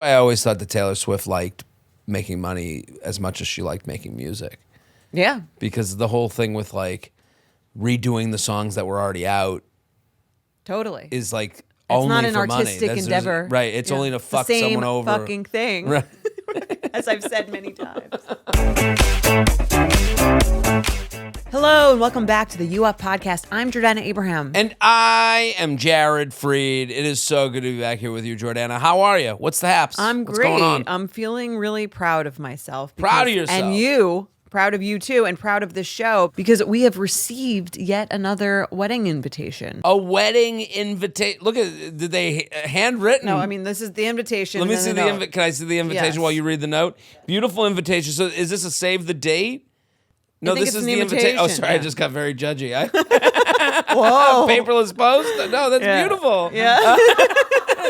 I always thought that Taylor Swift liked making money as much as she liked making music. Yeah. Because the whole thing with like redoing the songs that were already out Totally. is like It's only not an for money. artistic endeavor. Right. It's only to fuck the same someone over. Fucking thing. Right. As I've said many times. Hello and welcome back to the U Up podcast. I'm Jordana Abraham. And I am Jared Freid. It is so good to be back here with you, Jordana. How are you? What's the haps? I'm What's great. going on? I'm feeling really proud of myself. Proud of yourself. And you. Proud of you too, and proud of this show because we have received yet another wedding invitation. A wedding invitation. Look at, did they handwritten? No, I mean, this is the invitation. Let me see the invitation. Can I see the invitation Yes. while you read the note? Beautiful invitation. So is this a save the date? No, think this it's is an the invitation. Oh, invitation, sorry, yeah. I just got very judgy. Whoa. Paperless post? No, that's Yeah. beautiful. Yeah.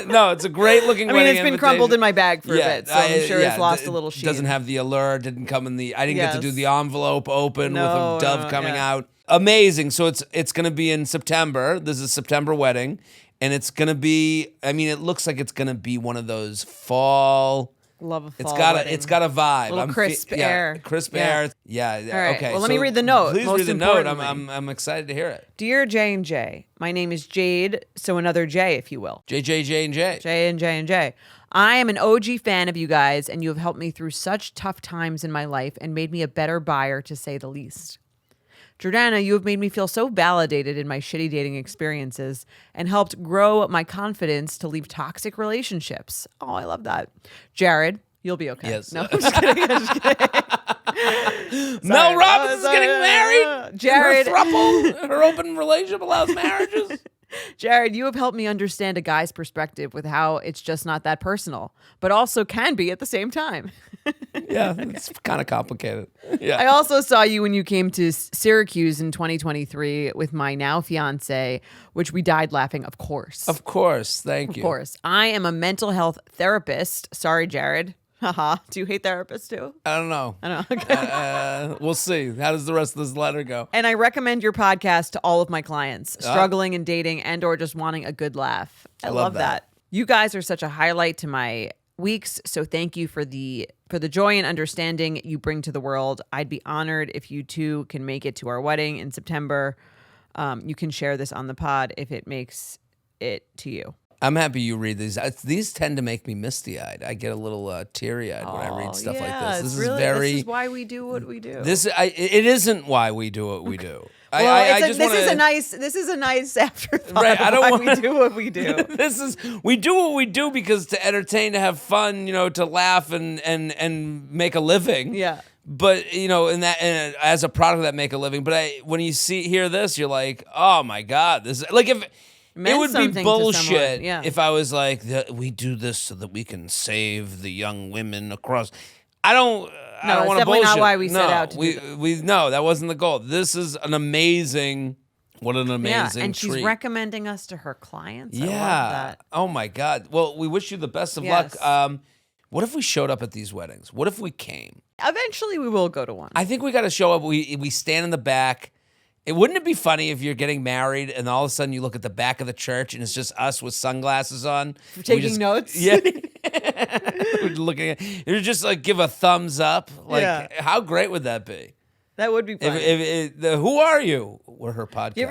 No, it's a great looking I mean, wedding it's been invitation. crumpled in my bag for a bit, so I'm sure it's lost a little It sheen. doesn't have the allure. Didn't come in the. I didn't get to do Yes. the envelope open No, with a dove no, coming yeah. out. Amazing. So it's going to be in September. This is a September wedding, and it's going to be. I mean, it looks like it's going to be one of those fall. Love a fall It's got a vibe. Little crisp air. Crisp Yeah. air. Yeah. All right. Okay. Well, let me read the note, Please most read the note. importantly. I'm excited to hear it. Dear J&J, my name is Jade, so another J, if you will. J and J. J&J. I am an OG fan of you guys, and you have helped me through such tough times in my life and made me a better buyer, to say the least. Jordana, you have made me feel so validated in my shitty dating experiences and helped grow my confidence to leave toxic relationships. Oh, I love that. Jared, you'll be okay. Yes. No, I'm just kidding. I'm just kidding. Mel Robbins is getting married. Jared. Her throuple, her open relationship allows marriages. Jared, you have helped me understand a guy's perspective with how it's just not that personal, but also can be at the same time. Yeah, it's kind of complicated. Yeah. I also saw you when you came to Syracuse in 2023 with my now fiance, which we died laughing, of course. Of course. Thank you. Of course. I am a mental health therapist. Sorry, Jared. Haha. Do you hate therapists too? I don't know. I don't know. Okay. We'll see. How does the rest of this letter go? And I recommend your podcast to all of my clients struggling in dating and or just wanting a good laugh. I love that. You guys are such a highlight to my weeks, so thank you for the joy and understanding you bring to the world. I'd be honored if you two can make it to our wedding in September. You can share this on the pod if it makes it to you. I'm happy you read these. These tend to make me misty-eyed. I get a little teary-eyed when I read stuff like this. This This is why we do what we do. It isn't why we do what we do. Well, this is a nice afterthought. Right, I don't why wanna- we do what we do. We do what we do because to entertain, to have fun, to laugh and make a living. Yeah. But and as a product of that make a living. But when you hear this, you're like, oh my god, this is like if. It would be bullshit if I was like, we do this so that we can save the young women across. I don't want to bullshit. No, it's definitely not why we set out to do that. No, that wasn't the goal. This is what an amazing and treat. she's recommending us to her clients. Yeah. I love that. Oh my God. Well, we wish you the best of Yes. luck. What if we showed up at these weddings? What if we came? Eventually we will go to one. I think we got to show up. We stand in the back. Wouldn't it be funny if you're getting married and all of a sudden you look at the back of the church and it's just us with sunglasses on? For taking notes? Yeah. We're looking at you just like give a thumbs up. Like, how great would that be? That would be fun. Who are you? We're her podcast. Do you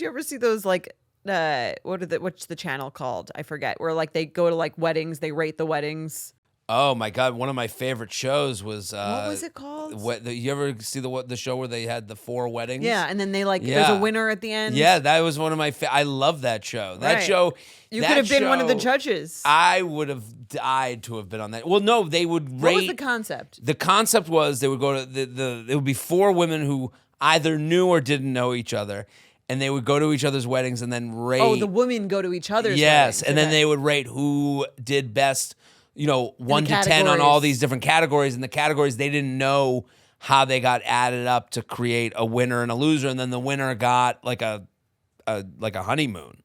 ever see those like what's the channel called? I forget. Where like they go to like weddings, they rate the weddings. Oh my God! One of my favorite shows was what was it called? You ever see the show where they had the 4 weddings? Yeah, and then they there's a winner at the end. Yeah, that was one of my. I love that show. That Right. show. You could have been one of the judges. I would have died to have been on that. Well, no, they would rate. What was the concept? The concept was they would go to it would be 4 women who either knew or didn't know each other, and they would go to each other's weddings and then rate. Oh, the women go to each other's Yes, weddings. and then Okay. they would rate who did best. 1 to 10 on categories. all these different categories, and the categories they didn't know how they got added up to create a winner and a loser, and then the winner got like a honeymoon.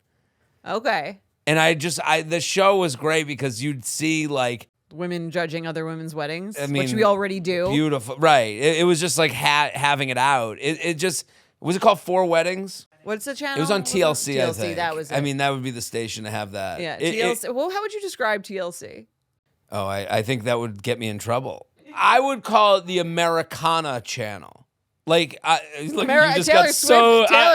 Okay. And the show was great because you'd see like Women judging other women's weddings, I mean, which we already do. Beautiful, right? It was just like having it out. It just was it called 4 Weddings? What's the channel? It was on TLC. I TLC, think that was it. I mean, that would be the station to have that. Yeah, TLC. Well, how would you describe TLC? Oh, I think that would get me in trouble. I would call it the Americana channel. Like, Taylor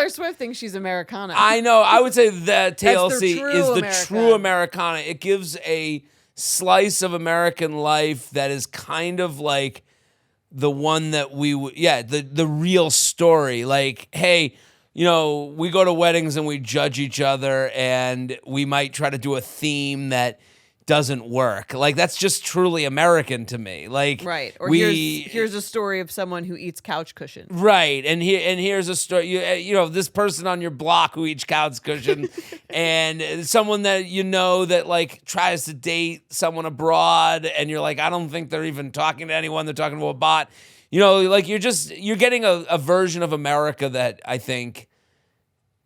Swift thinks she's Americana. I know. I would say that TLC is the America. true Americana. It gives a slice of American life that is kind of like the one that we would, the real story. Like, hey, we go to weddings and we judge each other, and we might try to do a theme that doesn't work. Like, that's just truly American to me. Like, right. Or here's a story of someone who eats couch cushions. Right. And here's a story, this person on your block who eats couch cushion and someone that that like tries to date someone abroad, and you're like, I don't think they're even talking to anyone. They're talking to a bot. Like you're getting a version of America that I think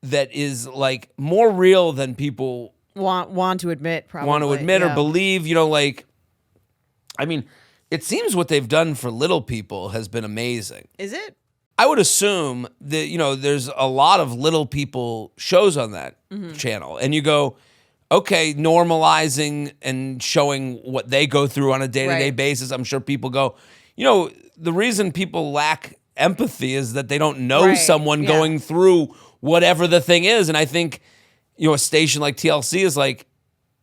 that is like more real than people want to admit, probably. Want to admit or believe, it seems what they've done for little people has been amazing. Is it? I would assume that, there's a lot of little people shows on that channel. And you go, okay, normalizing and showing what they go through on a day-to-day basis. I'm sure people go, the reason people lack empathy is that they don't know someone going through whatever the thing is. And I think, a station like TLC is like,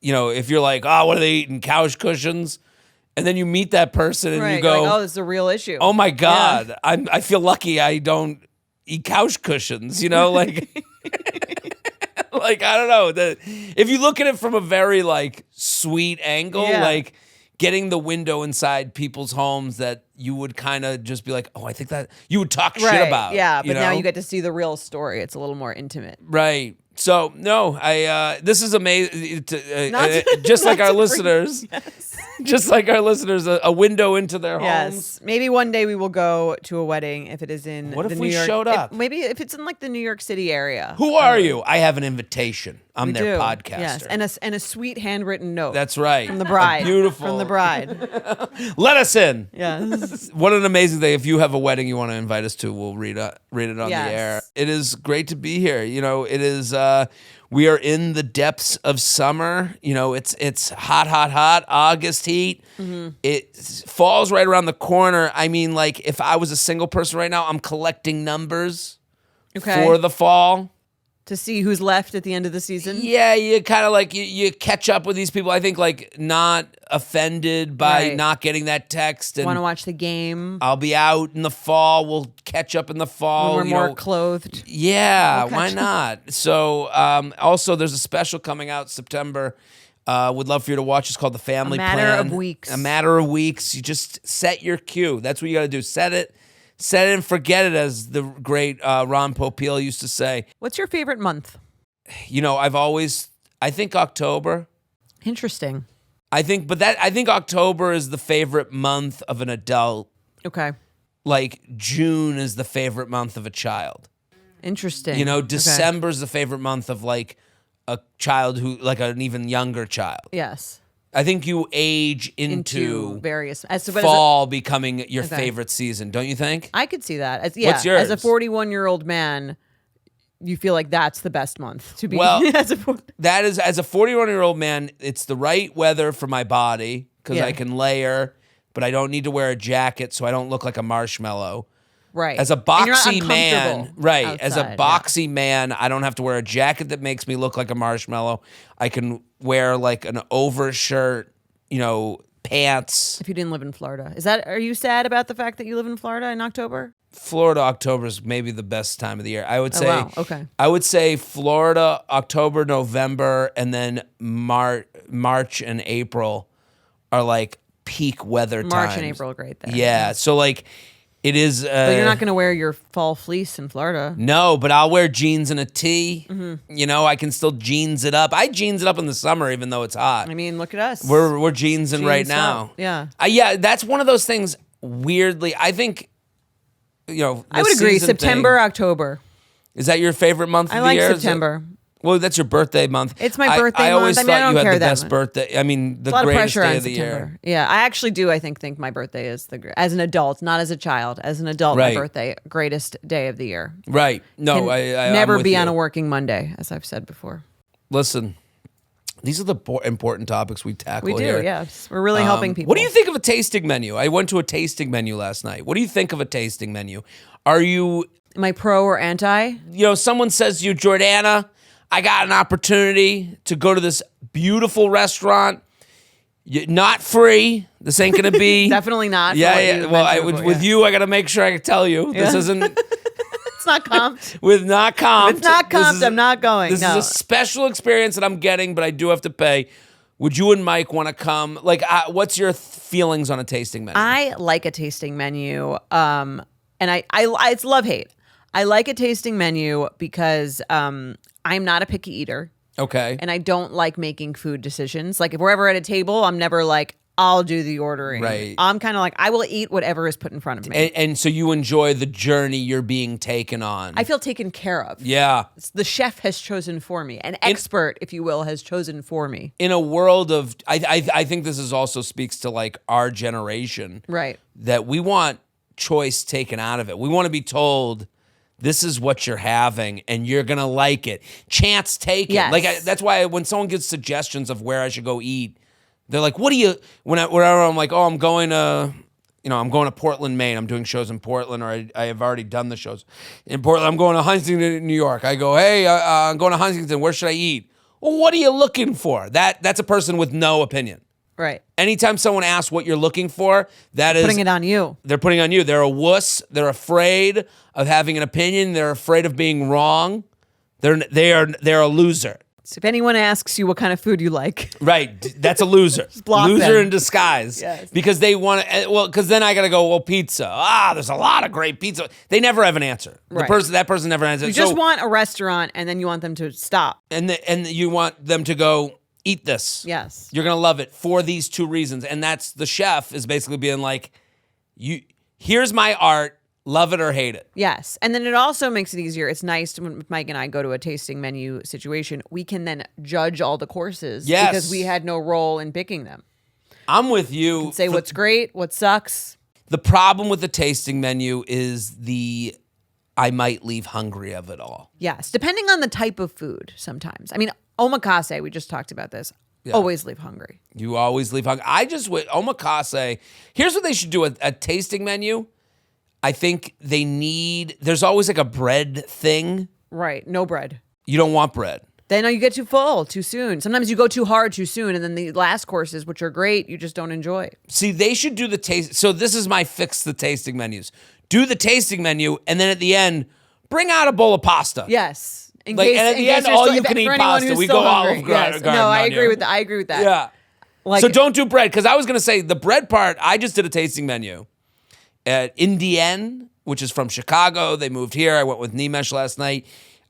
if you're like, oh, what are they eating? Couch cushions? And then you meet that person and you go, like, oh, this is a real issue. Oh my God. Yeah. I feel lucky I don't eat couch cushions, like, like, I don't know. If you look at it from a very like sweet angle, like getting the window inside people's homes that you would kind of just be like, oh, I think that you would talk shit about. Yeah. But now you get to see the real story. It's a little more intimate. Right. So no, this is amazing. Just like our listeners, just like our listeners, a window into their homes. Yes, maybe one day we will go to a wedding if it is in. What if we showed up? Maybe if it's in like the New York City area. Who are you? I have an invitation. I'm their podcaster. Yes, and a sweet handwritten note. That's right. From the bride. Beautiful. From the bride. Let us in. Yes. What an amazing thing. If you have a wedding you want to invite us to, we'll read it on the air. It is great to be here. It is. We are in the depths of summer. It's hot, August heat. Mm-hmm. It falls right around the corner. I mean, like, if I was a single person right now, I'm collecting numbers for the fall. To see who's left at the end of the season? Yeah, you kind of like, you catch up with these people. I think like not offended by not getting that text. And want to watch the game. I'll be out in the fall. We'll catch up in the fall. When we're more clothed. Yeah, why not? So also there's a special coming out September. Would love for you to watch. It's called The Family Plan. A Matter of Weeks. A Matter of Weeks. You just set your cue. That's what you got to do. Set it and forget it, as the great Ron Popeil used to say. What's your favorite month? I think October. Interesting. I think October is the favorite month of an adult. Okay. Like June is the favorite month of a child. Interesting. December is the favorite month of like a child who, like an even younger child. Yes. I think you age into various fall becoming your favorite season, don't you think? I could see that. What's yours? As a 41-year-old man, you feel like that's the best month to be. Well, that is, as a 41-year-old man, it's the right weather for my body because I can layer, but I don't need to wear a jacket so I don't look like a marshmallow. Right. As a boxy man, right. Outside, As a boxy man, I don't have to wear a jacket that makes me look like a marshmallow. I can wear like an overshirt, pants. If you didn't live in Florida. Are you sad about the fact that you live in Florida in October? Florida October is maybe the best time of the year. I would say. Wow. Okay. I would say Florida October, November, and then March and April are like peak weather times. March and April are great there. Yeah. So like. It is. But you're not going to wear your fall fleece in Florida. No, but I'll wear jeans and a tee. Mm-hmm. I can still jeans it up. I jeans it up in the summer, even though it's hot. I mean, look at us. We're jeansing right now. Yeah. Yeah, that's one of those things. Weirdly, I think. I would agree. September, October. Is that your favorite month of the year? I like September. Well, that's your birthday month. It's my birthday month. I always thought I don't you had care the that best much. birthday. I mean, the greatest day of the year. Yeah, I actually do. I think my birthday is as an adult, not as a child. As an adult, my birthday, greatest day of the year. Right. No, I never I'm with be you. on a working Monday, as I've said before. Listen, These are the important topics we tackle We do, here. yes. We're really helping people. What do you think of a tasting menu? I went to a tasting menu last night. What do you think of a tasting menu? Are you... Am I pro or anti? Someone says to you, Jordana, I got an opportunity to go to this beautiful restaurant. Not free. This ain't going to be... Definitely not. Yeah. Well, with you, I got to make sure I can tell you. Yeah. This isn't... It's not comped. With not comped. If it's not comped, I'm not going. This is a special experience that I'm getting, but I do have to pay. Would you and Mike want to come? Like, what's your feelings on a tasting menu? I like a tasting menu, and it's love-hate. I like a tasting menu because I'm not a picky eater. Okay. And I don't like making food decisions. Like, if we're ever at a table, I'm never like, I'll do the ordering. Right. I'm kind of like, I will eat whatever is put in front of me. And so you enjoy the journey you're being taken on. I feel taken care of. Yeah. The chef has chosen for me. An expert, if you will, has chosen for me. In a world of, I think this is also speaks to like our generation. Right. That we want choice taken out of it. We want to be told, this is what you're having, and you're going to like it. Chance taken. Yes. Like, that's why when someone gives suggestions of where I should go eat, they're like, what do you, whenever I'm like, oh, I'm going to Portland, Maine. I'm doing shows in Portland, or I have already done the shows in Portland. I'm going to Huntington, New York. I go, hey, I'm going to Huntington. Where should I eat? Well, what are you looking for? That's a person with no opinion. Right. Anytime someone asks what you're looking for, that is putting it on you. They're putting it on you. They're a wuss. They're afraid of having an opinion. They're afraid of being wrong. They're a loser. So if anyone asks you what kind of food you like, right, that's a loser. Just block loser them. in disguise. Yes. Because they want to. Well, because then I gotta go. Well, pizza. There's a lot of great pizza. They never have an answer. Right. That person never answers. You just want a restaurant, and then you want them to stop. And you want them to go eat this. Yes. You're gonna love it for these two reasons, and that's the chef is basically being like, here's my art. Love it or hate it. Yes. And then it also makes it easier. It's nice when Mike and I go to a tasting menu situation. We can then judge all the courses. Yes. Because we had no role in picking them. I'm with you. Say what's great, what sucks. The problem with the tasting menu is I might leave hungry of it all. Yes. Depending on the type of food sometimes. I mean, omakase, we just talked about this. Yeah. Always leave hungry. You always leave hungry. Omakase, here's what they should do, a tasting menu. I think there's always like a bread thing. Right. No bread. You don't want bread. Then you get too full too soon. Sometimes you go too hard too soon, and then the last courses, which are great, you just don't enjoy. See, they should do the taste. So this is my fix the tasting menus. Do the tasting menu, and then at the end, bring out a bowl of pasta. Yes. And at the end, all you can eat pasta. We go Olive Garden. No, I agree with that. I agree with that. Yeah. So don't do bread, because I was going to say the bread part, I just did a tasting menu. At Indienne, which is from Chicago. They moved here. I went with Nimesh last night.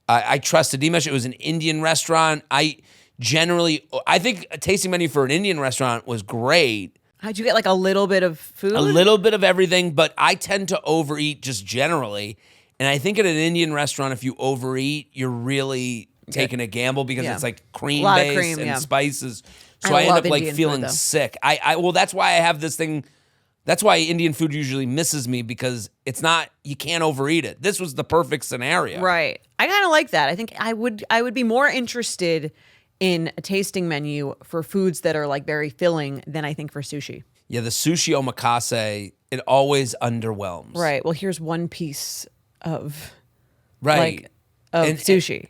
I trusted Nimesh. It was an Indian restaurant. I think a tasting menu for an Indian restaurant was great. How'd you get like a little bit of food? A little bit of everything, but I tend to overeat just generally. And I think at an Indian restaurant, if you overeat, you're really taking a gamble because it's like cream-based and spices. So I end up like feeling sick. Well, that's why I have this thing. That's why Indian food usually misses me, because you can't overeat it. This was the perfect scenario. Right. I kind of like that. I think I would be more interested in a tasting menu for foods that are like very filling than I think for sushi. Yeah, the sushi omakase, it always underwhelms. Right. Well, here's one piece of sushi.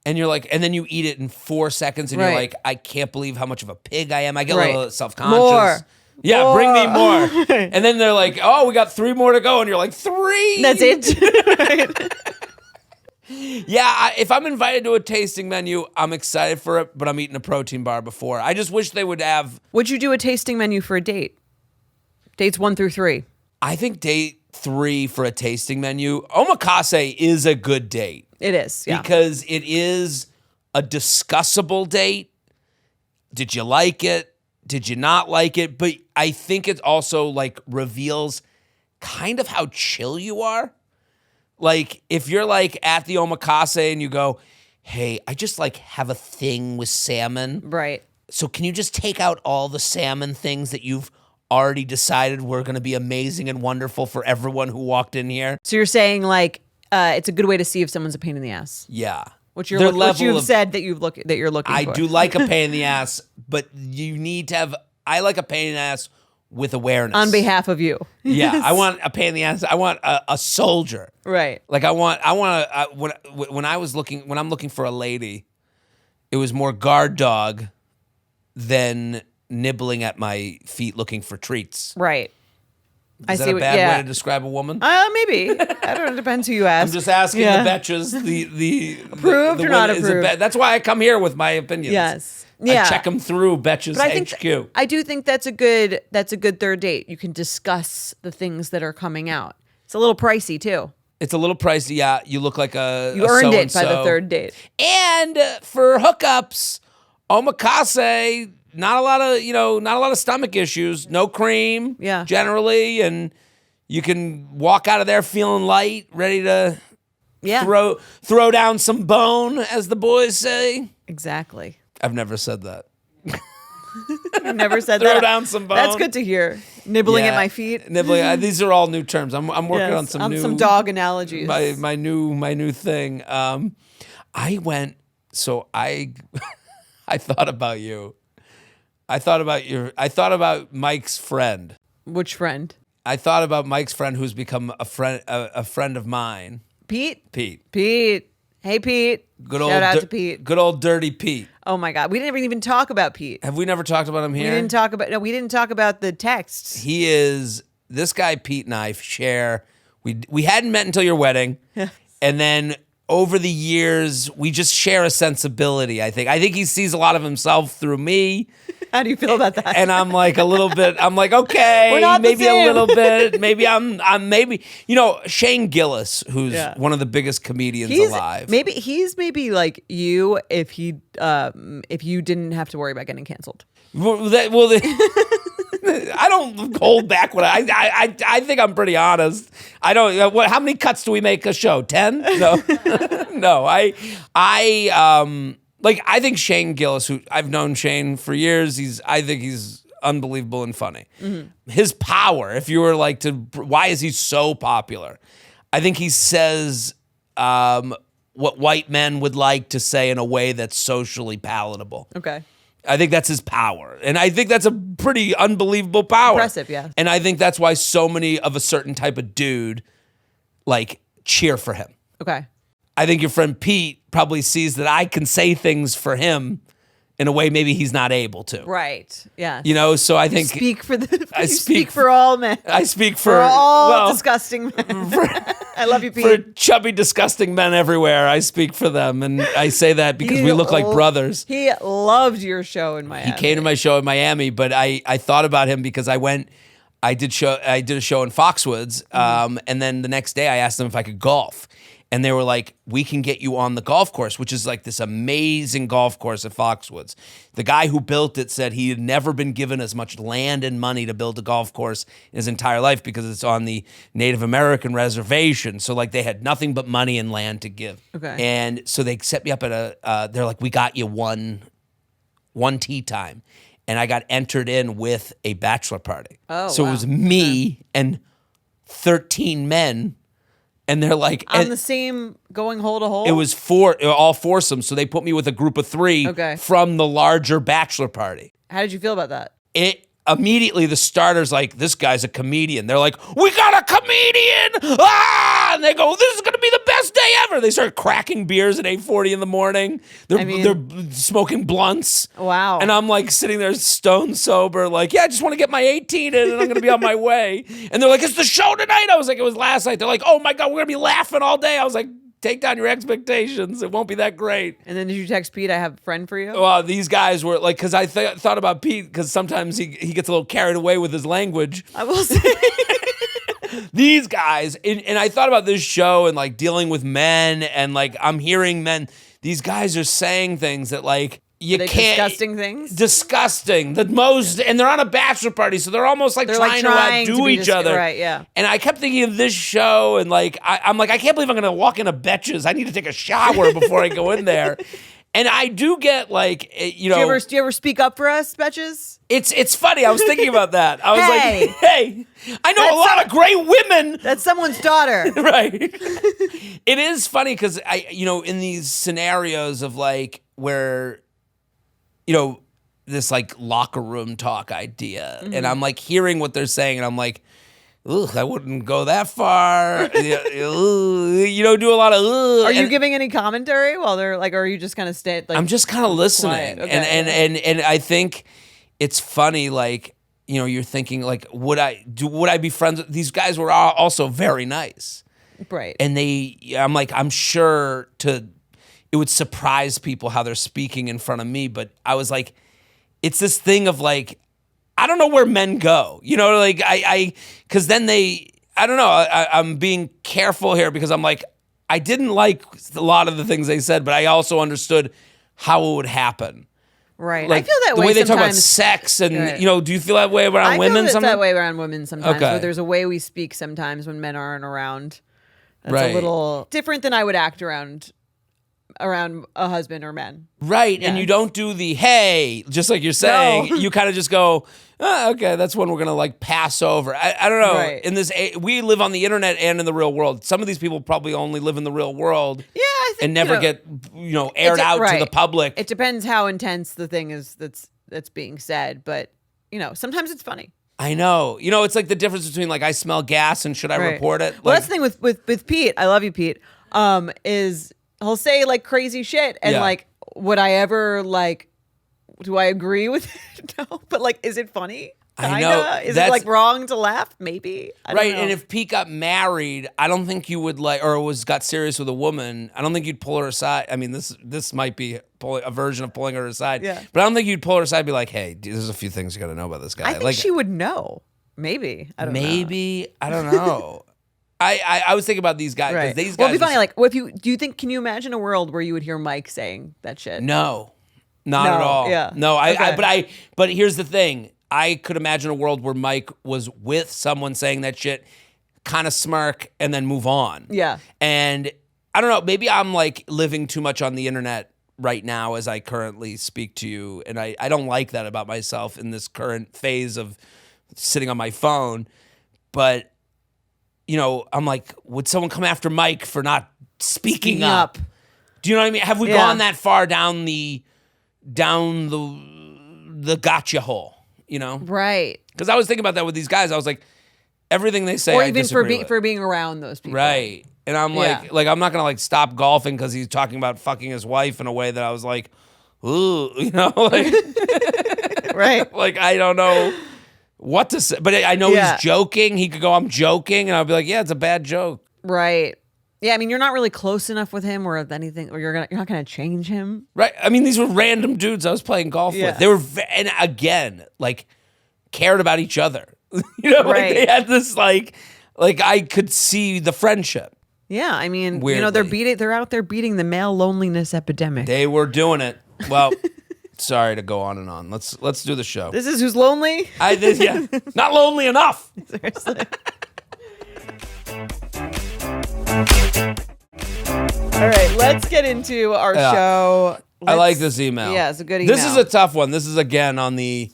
And you're like, and then you eat it in 4 seconds and you're like, I can't believe how much of a pig I am. I get a little self-conscious. More. Yeah, bring me more. And then they're like, oh, we got 3 more to go. And you're like, 3? That's it? Yeah, if I'm invited to a tasting menu, I'm excited for it, but I'm eating a protein bar before. I just wish they would have... Would you do a tasting menu for a date? Dates 1 through 3. I think date 3 for a tasting menu. Omakase is a good date. It is, yeah. Because it is a discussable date. Did you like it? Did you not like it? But I think it also like reveals kind of how chill you are. Like if you're like at the omakase and you go, hey, I just like have a thing with salmon. Right. So can you just take out all the salmon things that you've already decided were going to be amazing and wonderful for everyone who walked in here? So you're saying like it's a good way to see if someone's a pain in the ass. Yeah. What you've said that you're looking for. I do like a pain in the ass, but you need to have. I like a pain in the ass with awareness on behalf of you. Yeah, I want a pain in the ass. I want a soldier. Right. Like when I'm looking for a lady, it was more guard dog than nibbling at my feet looking for treats. Right. Is that a bad way to describe a woman? Maybe. I don't know. It depends who you ask. I'm just asking the betches. The approved or not approved. That's why I come here with my opinions. Yes. Yeah. I check them through Betches HQ. I do think that's a good third date. You can discuss the things that are coming out. It's a little pricey too. It's a little pricey. Yeah, you look like you earned it by the third date. And for hookups, omakase. Not a lot of stomach issues. No cream, generally, and you can walk out of there feeling light, ready to throw down some bone, as the boys say. Exactly. I've never said that. I've never said throw that. Down some bone. That's good to hear. Nibbling at my feet. Nibbling. These are all new terms. I'm working on some dog analogies. My new thing. I thought about you. I thought about Mike's friend. Which friend? I thought about Mike's friend who's become a friend of mine. Pete. Hey, Pete. Shout out to Pete. Good old Dirty Pete. Oh my God. We didn't even talk about Pete. Have we never talked about him here? We didn't talk about the texts. He is, this guy Pete and I share, we hadn't met until your wedding. And then over the years, we just share a sensibility, I think. I think he sees a lot of himself through me. How do you feel about that? And I'm like okay, we're not maybe the same. a little bit. Maybe I'm Shane Gillis, who's one of the biggest comedians alive. He's maybe like you if you didn't have to worry about getting canceled. I don't hold back when I think I'm pretty honest. I don't. How many cuts do we make a show? 10? No, no. I think Shane Gillis, who I've known Shane for years. I think he's unbelievable and funny. Mm-hmm. His power. If you were like why is he so popular? I think he says what white men would like to say in a way that's socially palatable. Okay. I think that's his power. And I think that's a pretty unbelievable power. Impressive, yeah. And I think that's why so many of a certain type of dude, cheer for him. Okay. I think your friend Pete probably sees that I can say things for him in a way maybe he's not able to. Right, yeah. So I think... I speak for all men. I speak for all disgusting men. I love you, Pete. For chubby, disgusting men everywhere, I speak for them. And I say that because we look like brothers. He loved your show in Miami. He came to my show in Miami, but I thought about him because I did a show in Foxwoods, and then the next day I asked them if I could golf. And they were like, we can get you on the golf course, which is like this amazing golf course at Foxwoods. The guy who built it said he had never been given as much land and money to build a golf course in his entire life because it's on the Native American reservation. So they had nothing but money and land to give. Okay. And so they set me up at they're like, we got you one tee time. And I got entered in with a bachelor party. Oh, so wow. It was me and 13 men. And they're like... On the same going hole to hole? It was all foursome, so they put me with a group of 3 from the larger bachelor party. How did you feel about that? Immediately, the starter's like, this guy's a comedian. They're like, we got a comedian! Ah! And they go, this is going to be the best day ever! They start cracking beers at 8:40 in the morning. They're smoking blunts. Wow. And I'm like sitting there stone sober, like, yeah, I just want to get my 18 in and I'm going to be on my way. And they're like, it's the show tonight! I was like, it was last night. They're like, oh my God, we're going to be laughing all day. I was like, take down your expectations. It won't be that great. And then did you text Pete, I have a friend for you? Well, these guys were like, because I thought about Pete, because sometimes he gets a little carried away with his language. I will say. These guys, and I thought about this show and dealing with men and I'm hearing men. These guys are saying things that you can't. Disgusting things? Disgusting. The most, and they're on a bachelor party, so they're almost trying to outdo each other. Right, yeah. And I kept thinking of this show, and I'm like, I can't believe I'm going to walk into Betches. I need to take a shower before I go in there. And I do get like, you know. Do you ever speak up for us, bitches? It's funny. I was thinking about that. I was like, hey, I know a lot of great women. That's someone's daughter. Right. It is funny because in these scenarios of like where, this like locker room talk idea, and I'm like hearing what they're saying, and I'm like, ugh, I wouldn't go that far. Do a lot of. Are you giving any commentary while they're like, or are you just kind of stay? Like, I'm just kind of listening, okay. and I think it's funny. Like, you're thinking like, would I be friends with these guys? Were also very nice, right? And I'm sure it would surprise people how they're speaking in front of me. But I was like, it's this thing of like, I don't know where men go, like because then I don't know. I'm being careful here because I'm like, I didn't like a lot of the things they said, but I also understood how it would happen. Right. Like, I feel that the way they sometimes. talk about sex and, right. Do you feel that way around women sometimes? I feel that way around women sometimes. Okay. Where there's a way we speak sometimes when men aren't around. That's right. a little different than I would act around a husband or men. Right. Yeah. And you don't do the, hey, just like you're saying. No. You kind of just go, oh, okay, that's one we're going to like pass over. I don't know. Right. In this, we live on the internet and in the real world. Some of these people probably only live in the real world. Yeah, I think, and never get, aired out right. to the public. It depends how intense the thing is that's being said. But, sometimes it's funny. I know. It's like the difference between like I smell gas and should I report it? Well, that's the thing with Pete. I love you, Pete. Is he'll say like crazy shit and like, would I ever like, do I agree with it? No, but like, is it funny? Kinda? I know. Is it like wrong to laugh? Maybe. I don't know. And if Pete got married, I don't think you would like, or got serious with a woman, I don't think you'd pull her aside. I mean, this might be a version of pulling her aside. Yeah. But I don't think you'd pull her aside and be like, hey, there's a few things you got to know about this guy. I think she would know. Maybe. I don't know. Maybe. I don't know. I was thinking about these guys. Right. These guys. Well, it'd be funny. Like, can you imagine a world where you would hear Mike saying that shit? No, not at all. Yeah. No, but here's the thing. I could imagine a world where Mike was with someone saying that shit, kind of smirk, and then move on. Yeah. And I don't know, maybe I'm like living too much on the internet right now as I currently speak to you. And I don't like that about myself in this current phase of sitting on my phone. But, I'm like, would someone come after Mike for not speaking up? Do you know what I mean? Have we gone that far down the gotcha hole? Right. Because I was thinking about that with these guys. I was like, everything they say, or I even disagree with. for being around those people, right? And I'm like I'm not gonna like stop golfing because he's talking about fucking his wife in a way that I was like, ooh, like, right? Like I don't know what to say, but I know he's joking. He could go, I'm joking, and I'll be like, yeah, it's a bad joke, right? Yeah, I mean, you're not really close enough with him, or anything, or you're not gonna change him, right? I mean, these were random dudes I was playing golf with. They were, and again, like cared about each other. Like they had this like I could see the friendship. Yeah, I mean, weirdly. they're out there beating the male loneliness epidemic. They were doing it. Well, sorry to go on and on. Let's do the show. This is who's lonely? Not lonely enough. Seriously. All right, let's get into our show. I like this email. Yeah, it's a good email. This is a tough one. This is again on the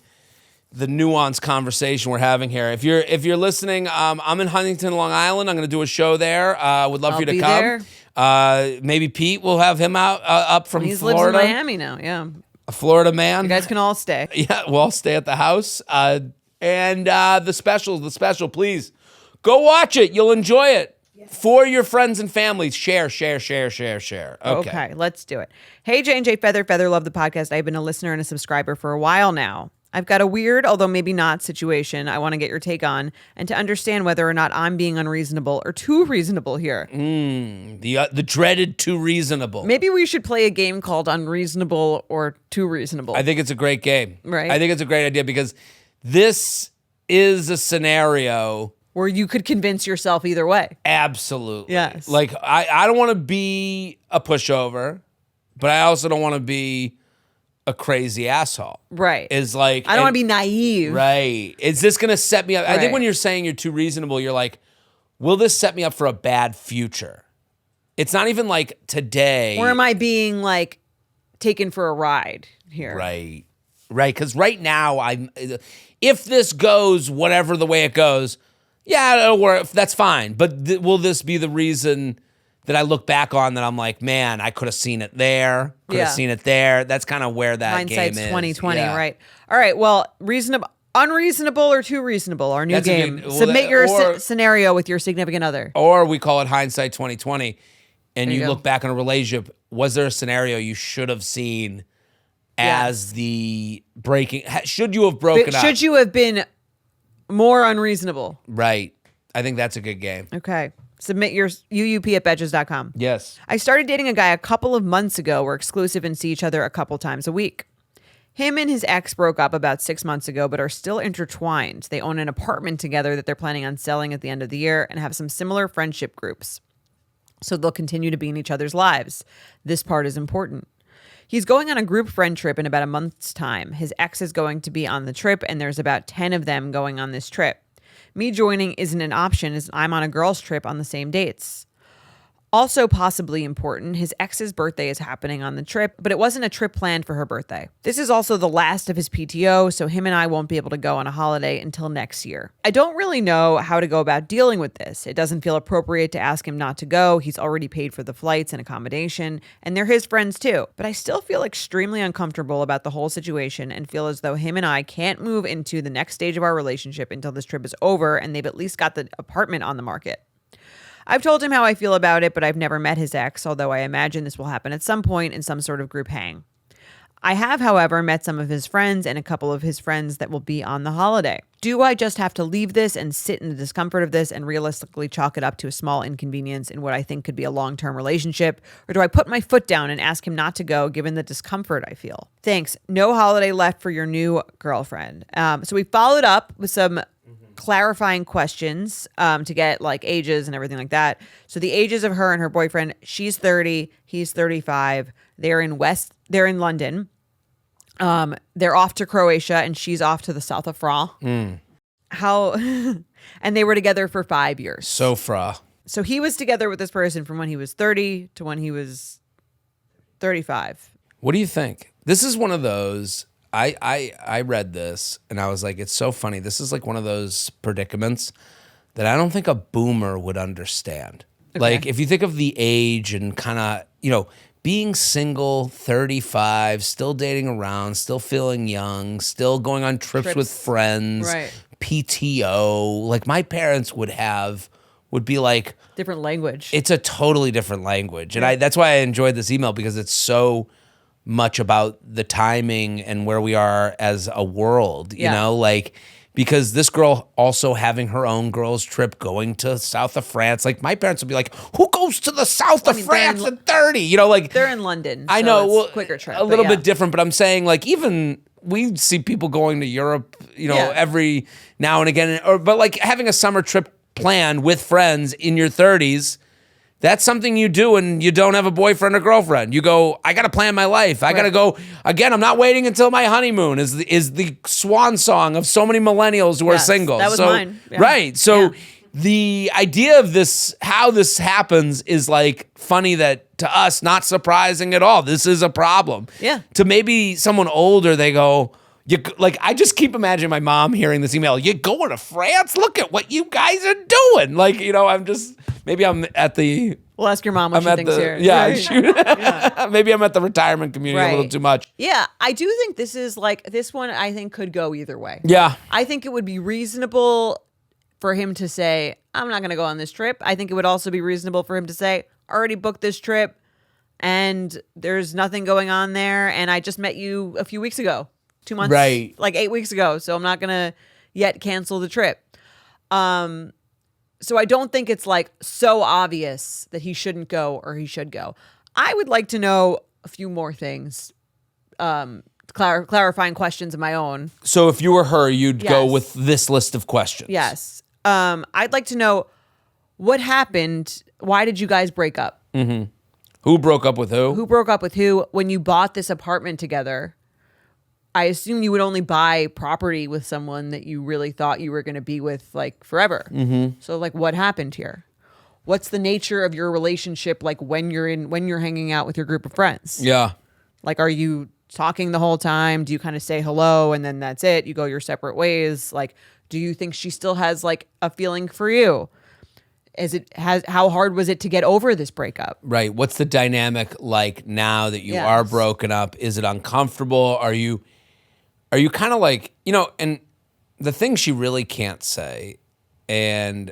nuanced conversation we're having here. If you're listening, I'm in Huntington, Long Island. I'm going to do a show there. Would love for you to come. There. Maybe Pete will have him up from He Florida. lives in Miami now. Yeah, a Florida man. You guys can all stay. Yeah, we'll all stay at the house. And the special. Please go watch it. You'll enjoy it. For your friends and families, share. Okay, let's do it. Hey, J&J Feather, love the podcast. I've been a listener and a subscriber for a while now. I've got a weird, although maybe not, situation I want to get your take on and to understand whether or not I'm being unreasonable or too reasonable here. The dreaded too reasonable. Maybe we should play a game called Unreasonable or Too Reasonable. I think it's a great game. Right. I think it's a great idea because this is a scenario where you could convince yourself either way. Absolutely. Yes. Like, I don't want to be a pushover, but I also don't want to be a crazy asshole. Right. Is like, I don't want to be naive. Right. Is this going to set me up? Right. I think when you're saying you're too reasonable, you're like, will this set me up for a bad future? It's not even like today. Or am I being like taken for a ride here. Right. Because right now, if this goes whatever the way it goes, yeah, it'll work. That's fine. But will this be the reason that I look back on that I'm like, man, I could have seen it there, could have seen it there. That's kind of where that Hindsight's game is. 2020, right? All right. Well, unreasonable or too reasonable? Our new game. Submit your scenario with your significant other, or we call it hindsight 2020. And you look back on a relationship. Was there a scenario you should have seen as the breaking? Should you have broken up? Should you have been more unreasonable? Right. I think that's a good game. Okay. Submit your uup@betches.com. Yes. I started dating a guy a couple of months ago. We're exclusive and see each other a couple times a week. Him and his ex broke up about 6 months ago, but are still intertwined. They own an apartment together that they're planning on selling at the end of the year and have some similar friendship groups. So they'll continue to be in each other's lives. This part is important. He's going on a group friend trip in about a month's time. His ex is going to be on the trip, and there's about 10 of them going on this trip. Me joining isn't an option as I'm on a girls' trip on the same dates. Also possibly important, his ex's birthday is happening on the trip, but it wasn't a trip planned for her birthday. This is also the last of his PTO, so him and I won't be able to go on a holiday until next year. I don't really know how to go about dealing with this. It doesn't feel appropriate to ask him not to go. He's already paid for the flights and accommodation, and they're his friends too. But I still feel extremely uncomfortable about the whole situation and feel as though him and I can't move into the next stage of our relationship until this trip is over and they've at least got the apartment on the market. I've told him how I feel about it, but I've never met his ex, although I imagine this will happen at some point in some sort of group hang. I have, however, met some of his friends and a couple of his friends that will be on the holiday. Do I just have to leave this and sit in the discomfort of this and realistically chalk it up to a small inconvenience in what I think could be a long-term relationship? Or do I put my foot down and ask him not to go given the discomfort I feel? Thanks. No holiday left for your new girlfriend. So we followed up with some clarifying questions to get like ages and everything like that. So the ages of her and her boyfriend, she's 30, he's 35. They're in London. They're off to Croatia and she's off to the south of France. And they were together for 5 years. So he was together with this person from when he was 30 to when he was 35. What do you think? This is one of those. I read this and I was like, it's so funny. This is like one of those predicaments that I don't think a boomer would understand. Okay. Like if you think of the age and kind of, being single, 35, still dating around, still feeling young, still going on trips with friends, right. PTO. Like my parents would be like different language. It's a totally different language. And that's why I enjoyed this email because it's so much about the timing and where we are as a world, you know, like because this girl also having her own girls trip going to south of France. Like my parents would be like, who goes to the south of France at 30? Like they're in London. I know, it's a quicker trip. A little bit different, but I'm saying like even we see people going to Europe, every now and again, but like having a summer trip planned with friends in your 30s. That's something you do when you don't have a boyfriend or girlfriend. You go, I got to plan my life. I got to go. Again, I'm not waiting until my honeymoon is the swan song of so many millennials who are single. That was mine. Yeah. Right. So the idea of this, how this happens is like funny that to us, not surprising at all. This is a problem. Yeah. To maybe someone older, they go, I just keep imagining my mom hearing this email. You going to France? Look at what you guys are doing. Maybe I'm at the. We'll ask your mom what she thinks here. Yeah, right? Maybe I'm at the retirement community a little too much. Yeah, I do think this is this one I think could go either way. Yeah. I think it would be reasonable for him to say, I'm not going to go on this trip. I think it would also be reasonable for him to say, I already booked this trip and there's nothing going on there. And I just met you a few weeks ago. 2 months, right? Like 8 weeks ago. So I'm not going to yet cancel the trip. So I don't think it's so obvious that he shouldn't go or he should go. I would like to know a few more things, clarifying questions of my own. So if you were her, you'd go with this list of questions. Yes. I'd like to know what happened. Why did you guys break up? Mm-hmm. Who broke up with who? Who broke up with who? When you bought this apartment together, I assume you would only buy property with someone that you really thought you were going to be with forever. Mm-hmm. So what happened here? What's the nature of your relationship when you're hanging out with your group of friends? Yeah. Like, are you talking the whole time? Do you kind of say hello and then that's it? You go your separate ways? Like, do you think she still has like a feeling for you? How hard was it to get over this breakup? Right. What's the dynamic like now that you are broken up? Is it uncomfortable? Are you kind of like, and the thing she really can't say, and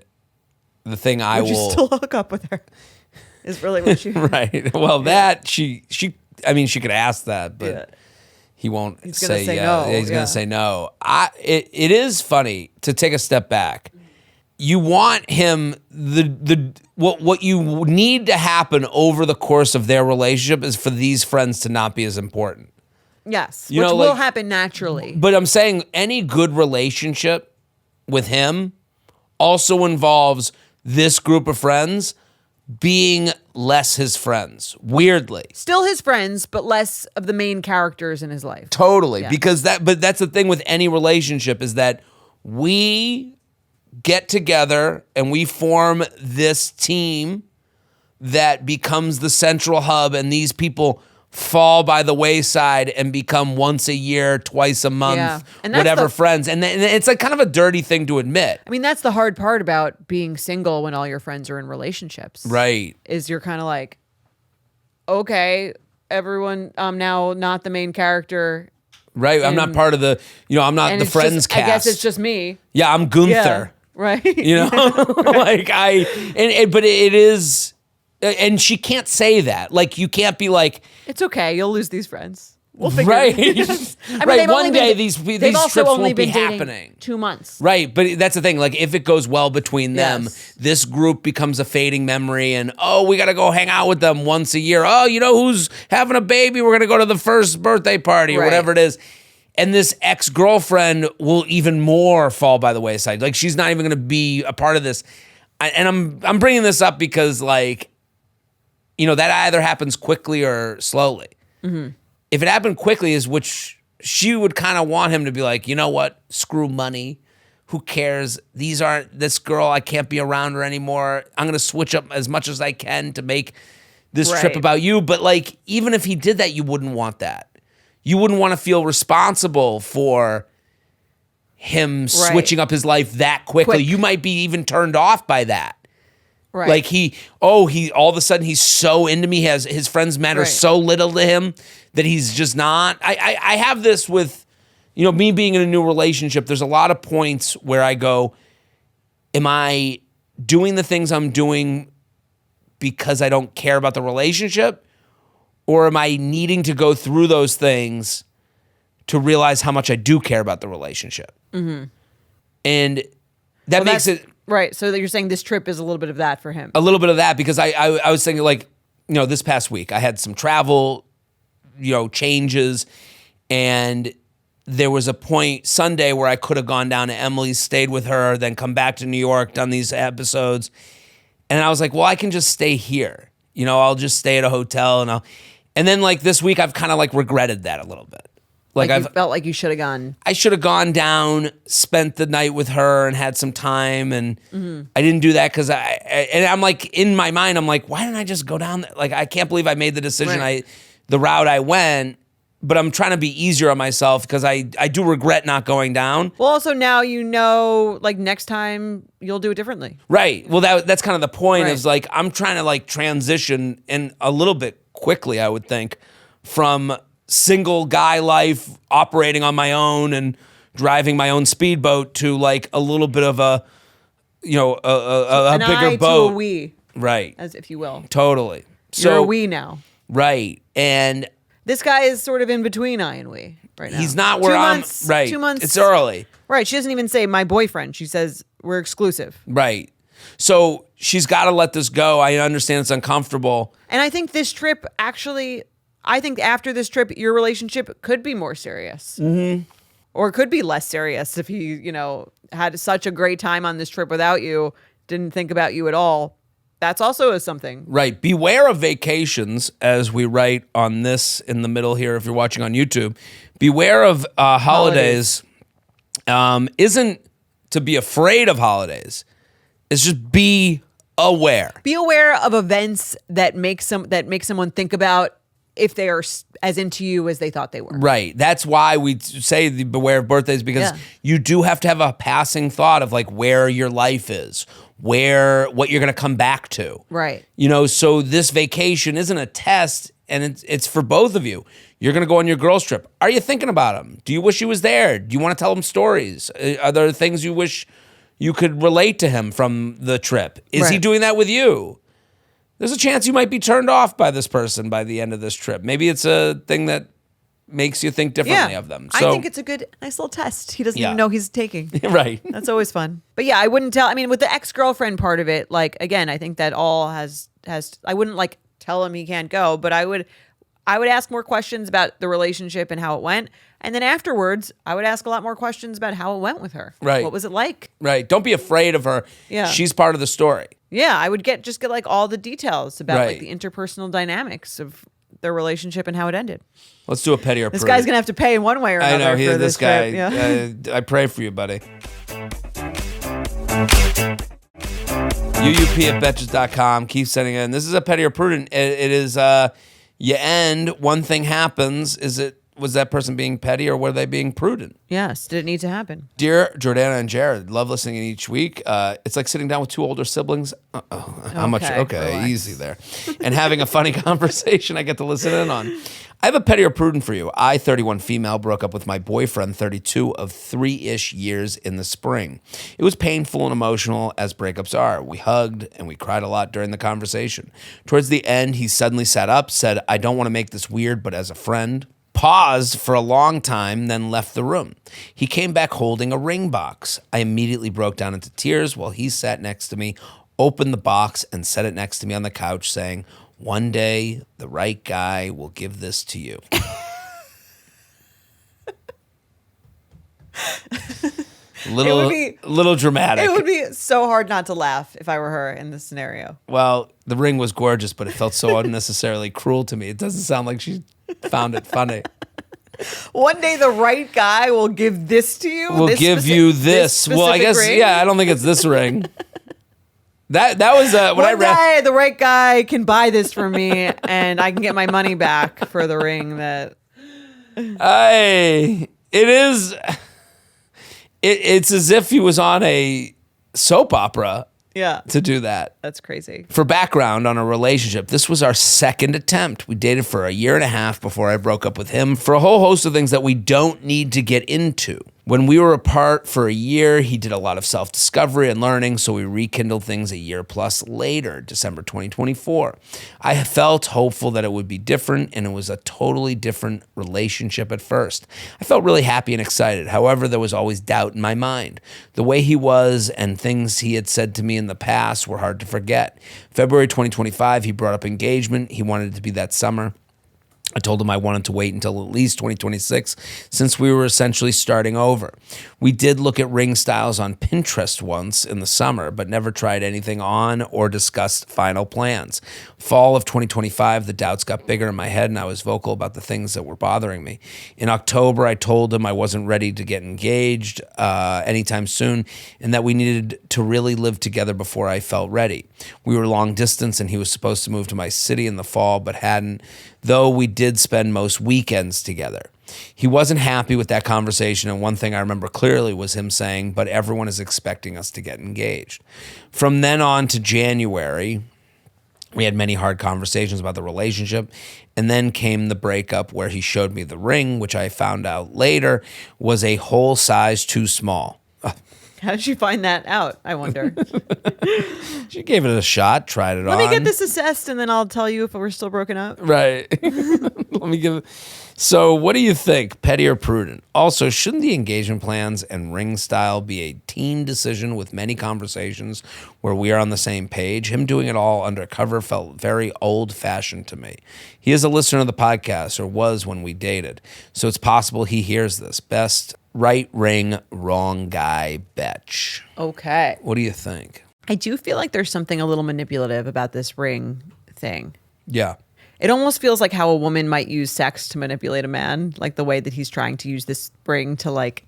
the thing I will... Would you still hook up with her? Is really what she... Right. Well, that, she could ask that, but he won't say yeah. No. He's going to say no. It is funny to take a step back. You want him, what you need to happen over the course of their relationship is for these friends to not be as important. Yes, which will happen naturally. But I'm saying any good relationship with him also involves this group of friends being less his friends, weirdly. Still his friends, but less of the main characters in his life. Totally, because that's the thing with any relationship is that we get together and we form this team that becomes the central hub, and these people fall by the wayside and become once a year, twice a month, whatever friends. And it's like kind of a dirty thing to admit. I mean, that's the hard part about being single when all your friends are in relationships. Right. Is you're kind of like, okay, everyone, I'm now not the main character. Right. I'm not part of the, I'm not the friends cast. I guess it's just me. Yeah, I'm Gunther. Yeah, right. Like but it is, and she can't say that. Like, you can't be like, it's okay, you'll lose these friends. We'll figure it out. Right. One day these trips won't be happening. 2 months. Right. But that's the thing. Like, if it goes well between them, this group becomes a fading memory, and we got to go hang out with them once a year. Oh, who's having a baby? We're going to go to the first birthday party or whatever it is. And this ex-girlfriend will even more fall by the wayside. Like, she's not even going to be a part of this. And I'm bringing this up because, like, that either happens quickly or slowly. Mm-hmm. If it happened quickly is which she would kind of want him to be like, you know what? Screw money. Who cares? These aren't this girl. I can't be around her anymore. I'm going to switch up as much as I can to make this trip about you. But, like, even if he did that, you wouldn't want that. You wouldn't want to feel responsible for him switching up his life that quickly. You might be even turned off by that. Right. Like he all of a sudden he's so into me. His friends matter so little to him that he's just not. I have this with, me being in a new relationship. There's a lot of points where I go, am I doing the things I'm doing because I don't care about the relationship? Or am I needing to go through those things to realize how much I do care about the relationship? Mm-hmm. And that makes it... Right, so you're saying this trip is a little bit of that for him. A little bit of that, because I was thinking, like, this past week, I had some travel, changes, and there was a point Sunday where I could have gone down to Emily's, stayed with her, then come back to New York, done these episodes. And I was like, well, I can just stay here. I'll just stay at a hotel, and then, like, this week, I've kind of, like, regretted that a little bit. Like you felt like you should have gone. I should have gone down, spent the night with her, and had some time, and I didn't do that because and I'm like, in my mind, I'm like, why didn't I just go down there? Like, I can't believe I made the decision, the route I went, but I'm trying to be easier on myself because I do regret not going down. Well, also now like, next time you'll do it differently. Right. Well, that's kind of the point is, like, I'm trying to, like, transition in a little bit quickly, I would think, from single guy life, operating on my own and driving my own speedboat, to, like, a little bit of a bigger boat. To a we, right, as if you will. Totally. So you're a we now, right? And this guy is sort of in between I and we right now. He's not where 2 I'm. months, Right. 2 months. It's early. Right. She doesn't even say my boyfriend. She says we're exclusive. Right. So she's got to let this go. I understand it's uncomfortable. And I think this trip actually. I think after this trip, your relationship could be more serious. Mm-hmm. Or it could be less serious if he, had such a great time on this trip without you, didn't think about you at all. That's also something. Right. Beware of vacations, as we write on this in the middle here if you're watching on YouTube. Beware of holidays. Isn't to be afraid of holidays. It's just be aware. Be aware of events that make someone think about if they are as into you as they thought they were. Right. That's why we say the beware of birthdays, because you do have to have a passing thought of like where your life is, what you're going to come back to. Right. So this vacation isn't a test, and it's for both of you. You're going to go on your girls' trip. Are you thinking about him? Do you wish he was there? Do you want to tell him stories? Are there things you wish you could relate to him from the trip? Is he doing that with you? There's a chance you might be turned off by this person by the end of this trip. Maybe it's a thing that makes you think differently of them. So, I think it's a nice little test. He doesn't even know he's taking. Right. That's always fun. But yeah, I wouldn't tell. I mean, with the ex-girlfriend part of it, like, again, I think that all has, I wouldn't like tell him he can't go, but I would ask more questions about the relationship and how it went. And then afterwards, I would ask a lot more questions about how it went with her. Right. What was it like? Right. Don't be afraid of her. Yeah. She's part of the story. Yeah, I would get like all the details about like the interpersonal dynamics of their relationship and how it ended. Let's do a petty or This guy's going to have to pay in one way or another. I know, for this guy. Trip. Yeah. I pray for you, buddy. UUP@betches.com. Keep sending it in. This is a petty or prudent. It is, you end, one thing happens. Was that person being petty or were they being prudent? Yes. Did it need to happen? Dear Jordana and Jared, love listening each week. It's like sitting down with two older siblings. How much? Okay, relax. Easy there. And having a funny conversation I get to listen in on. I have a petty or prudent for you. I, 31 female, broke up with my boyfriend, 32, of 3-ish years in the spring. It was painful and emotional, as breakups are. We hugged and we cried a lot during the conversation. Towards the end, he suddenly sat up, said, I don't want to make this weird, but as a friend. Paused for a long time, then left the room. He came back holding a ring box. I immediately broke down into tears while he sat next to me, opened the box, and set it next to me on the couch, saying, one day, the right guy will give this to you. Little dramatic. It would be so hard not to laugh if I were her in this scenario. Well, the ring was gorgeous, but it felt so unnecessarily cruel to me. It doesn't sound like she found it funny. One day the right guy will give this to you. Will give you this. Well, I guess ring? I don't think it's this ring. That was what I read. One day the right guy can buy this for me, and I can get my money back for the ring that. It is. It's as if he was on a soap opera. Yeah. To do that. That's crazy. For background on a relationship, this was our second attempt. We dated for a year and a half before I broke up with him for a whole host of things that we don't need to get into. When we were apart for a year, he did a lot of self-discovery and learning, so we rekindled things a year plus later, December 2024. I felt hopeful that it would be different, and it was a totally different relationship at first. I felt really happy and excited. However, there was always doubt in my mind. The way he was and things he had said to me in the past were hard to forget. February 2025, he brought up engagement. He wanted it to be that summer. I told him I wanted to wait until at least 2026 since we were essentially starting over. We did look at ring styles on Pinterest once in the summer, but never tried anything on or discussed final plans. Fall of 2025, the doubts got bigger in my head and I was vocal about the things that were bothering me. In October, I told him I wasn't ready to get engaged anytime soon and that we needed to really live together before I felt ready. We were long distance and he was supposed to move to my city in the fall, but hadn't, though we did spend most weekends together. He wasn't happy with that conversation, and one thing I remember clearly was him saying, but everyone is expecting us to get engaged. From then on to January, we had many hard conversations about the relationship, and then came the breakup where he showed me the ring, which I found out later was a whole size too small. How did you find that out, I wonder? She gave it a shot, tried it on. Let me get this assessed, and then I'll tell you if we're still broken up. Right. Let me give it. So what do you think, petty or prudent? Also, shouldn't the engagement plans and ring style be a teen decision with many conversations where we are on the same page? Him doing it all undercover felt very old-fashioned to me. He is a listener of the podcast, or was when we dated, so it's possible he hears this. Best right ring, wrong guy, betch. Okay. What do you think? I do feel like there's something a little manipulative about this ring thing. Yeah. It almost feels like how a woman might use sex to manipulate a man, like the way that he's trying to use this ring to like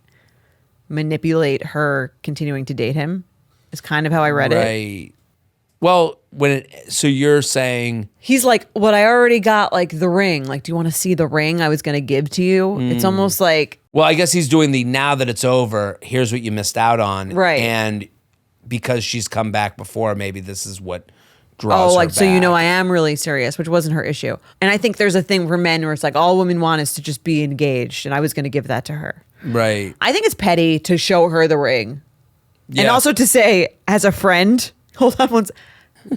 manipulate her continuing to date him is kind of how I read it. Right. Well, so you're saying he's like, "What I already got, like the ring. Like, do you want to see the ring I was going to give to you?" It's almost like, well, I guess he's doing the now that it's over. Here's what you missed out on, right? And because she's come back before, maybe this is what draws her back. So I am really serious, which wasn't her issue. And I think there's a thing for men where it's like all women want is to just be engaged, and I was going to give that to her. Right. I think it's petty to show her the ring, and Yeah. also to say as a friend, hold on one second.